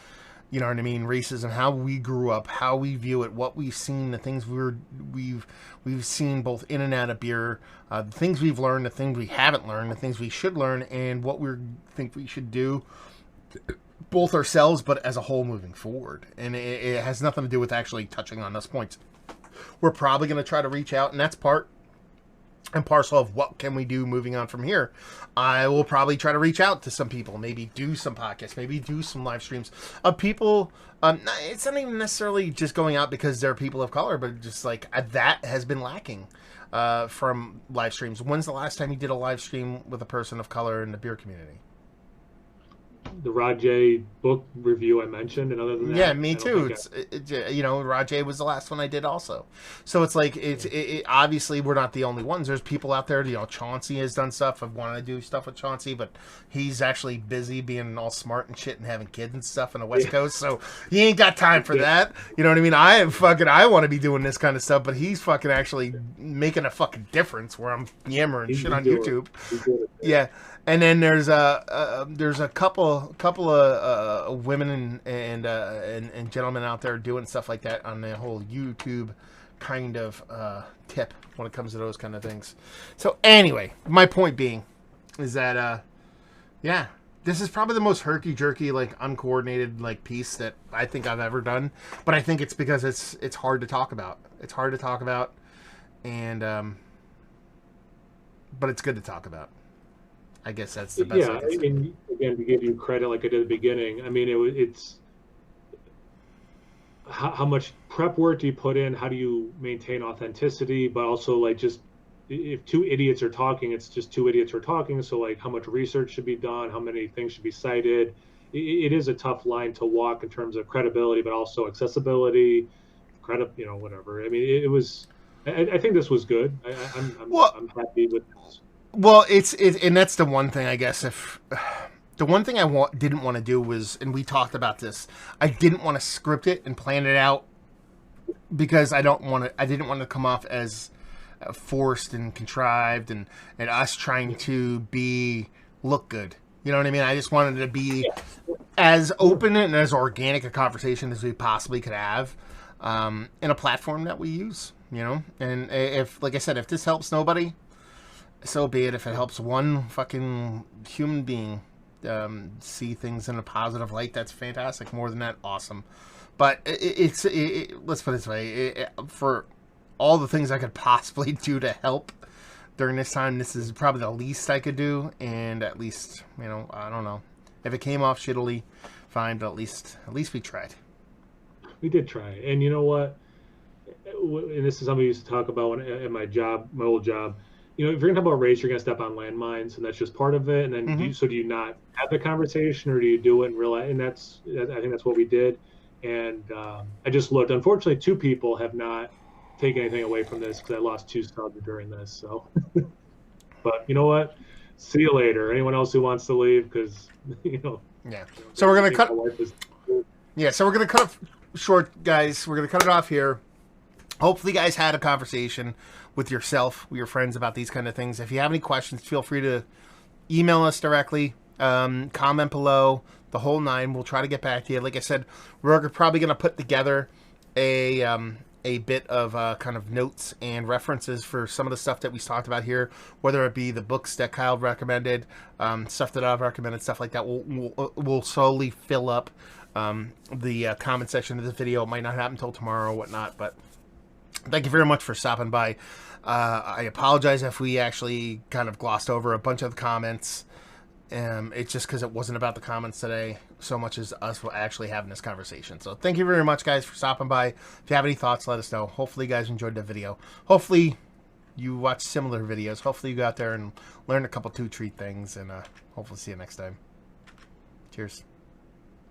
racism, how we grew up, how we view it, what we've seen, the things we've seen both in and out of beer, the things we've learned, the things we haven't learned, the things we should learn, and what we think we should do, both ourselves, but as a whole moving forward. And it has nothing to do with actually touching on those points. We're probably going to try to reach out, and that's part and parcel of what can we do moving on from here. I will probably try to reach out to some people, maybe do some podcasts, maybe do some live streams of people. It's not even necessarily just going out because they're people of color, but just like that has been lacking from live streams. When's the last time you did a live stream with a person of color in the beer community? The Rajay book review I mentioned, and other than that, yeah, me too. Rajay was the last one I did also. So it's like it obviously we're not the only ones. There's people out there. Chauncey has done stuff. I've wanted to do stuff with Chauncey, but he's actually busy being all smart and shit and having kids and stuff on the West Coast, so he ain't got time for that. You know what I mean? I want to be doing this kind of stuff, but he's fucking actually making a fucking difference where I'm yammering shit on YouTube. Yeah. And then there's a couple couple of women and gentlemen out there doing stuff like that on the whole YouTube kind of tip when it comes to those kind of things. So anyway, my point being is that yeah, this is probably the most herky-jerky, like, uncoordinated, like, piece that I think I've ever done. But I think it's because it's hard to talk about. It's hard to talk about, and but it's good to talk about. I guess that's the best. Yeah, and again, to give you credit, like I did at the beginning, I mean, it's how much prep work do you put in? How do you maintain authenticity? But also, like, just if two idiots are talking, it's just two idiots are talking. So, like, how much research should be done? How many things should be cited? It is a tough line to walk in terms of credibility, but also accessibility, whatever. I mean, it was. I think this was good. I'm happy with this. Well, and that's the one thing, I guess. If the one thing I didn't want to do was, and we talked about this, I didn't want to script it and plan it out because I didn't want to come off as forced and contrived and us trying to look good. You know what I mean? I just wanted to be as open and as organic a conversation as we possibly could have in a platform that we use. You know, and if, like I said, if this helps nobody, so be it. If it helps one fucking human being see things in a positive light, that's fantastic. More than that, awesome. But let's put it this way: for all the things I could possibly do to help during this time, this is probably the least I could do. And at least, I don't know. If it came off shittily, fine. But at least we tried. We did try, and you know what? And this is something we used to talk about at my old job. If you're going to talk about race, you're going to step on landmines, and that's just part of it. And then, do you not have the conversation, or do you do it and realize? And I think that's what we did. And I just looked. Unfortunately, 2 people have not taken anything away from this because I lost 2 subs during this. So, but you know what? See you later. Anyone else who wants to leave? Because Yeah. So we're gonna cut. Yeah. So we're gonna cut it short, guys. We're gonna cut it off here. Hopefully, you guys had a conversation with yourself, with your friends about these kind of things. If you have any questions, feel free to email us directly, comment below, the whole 9. We'll try to get back to you. Like I said, we're probably going to put together a bit of kind of notes and references for some of the stuff that we talked about here, whether it be the books that Kyle recommended, stuff that I've recommended, stuff like that. We'll slowly fill up the comment section of this video. It might not happen until tomorrow or whatnot, but thank you very much for stopping by. I apologize if we actually kind of glossed over a bunch of the comments. It's just because it wasn't about the comments today so much as us actually having this conversation. So thank you very much, guys, for stopping by. If you have any thoughts, let us know. Hopefully you guys enjoyed the video. Hopefully you watch similar videos. Hopefully you go out there and learn a couple 2-treat things. And hopefully see you next time. Cheers.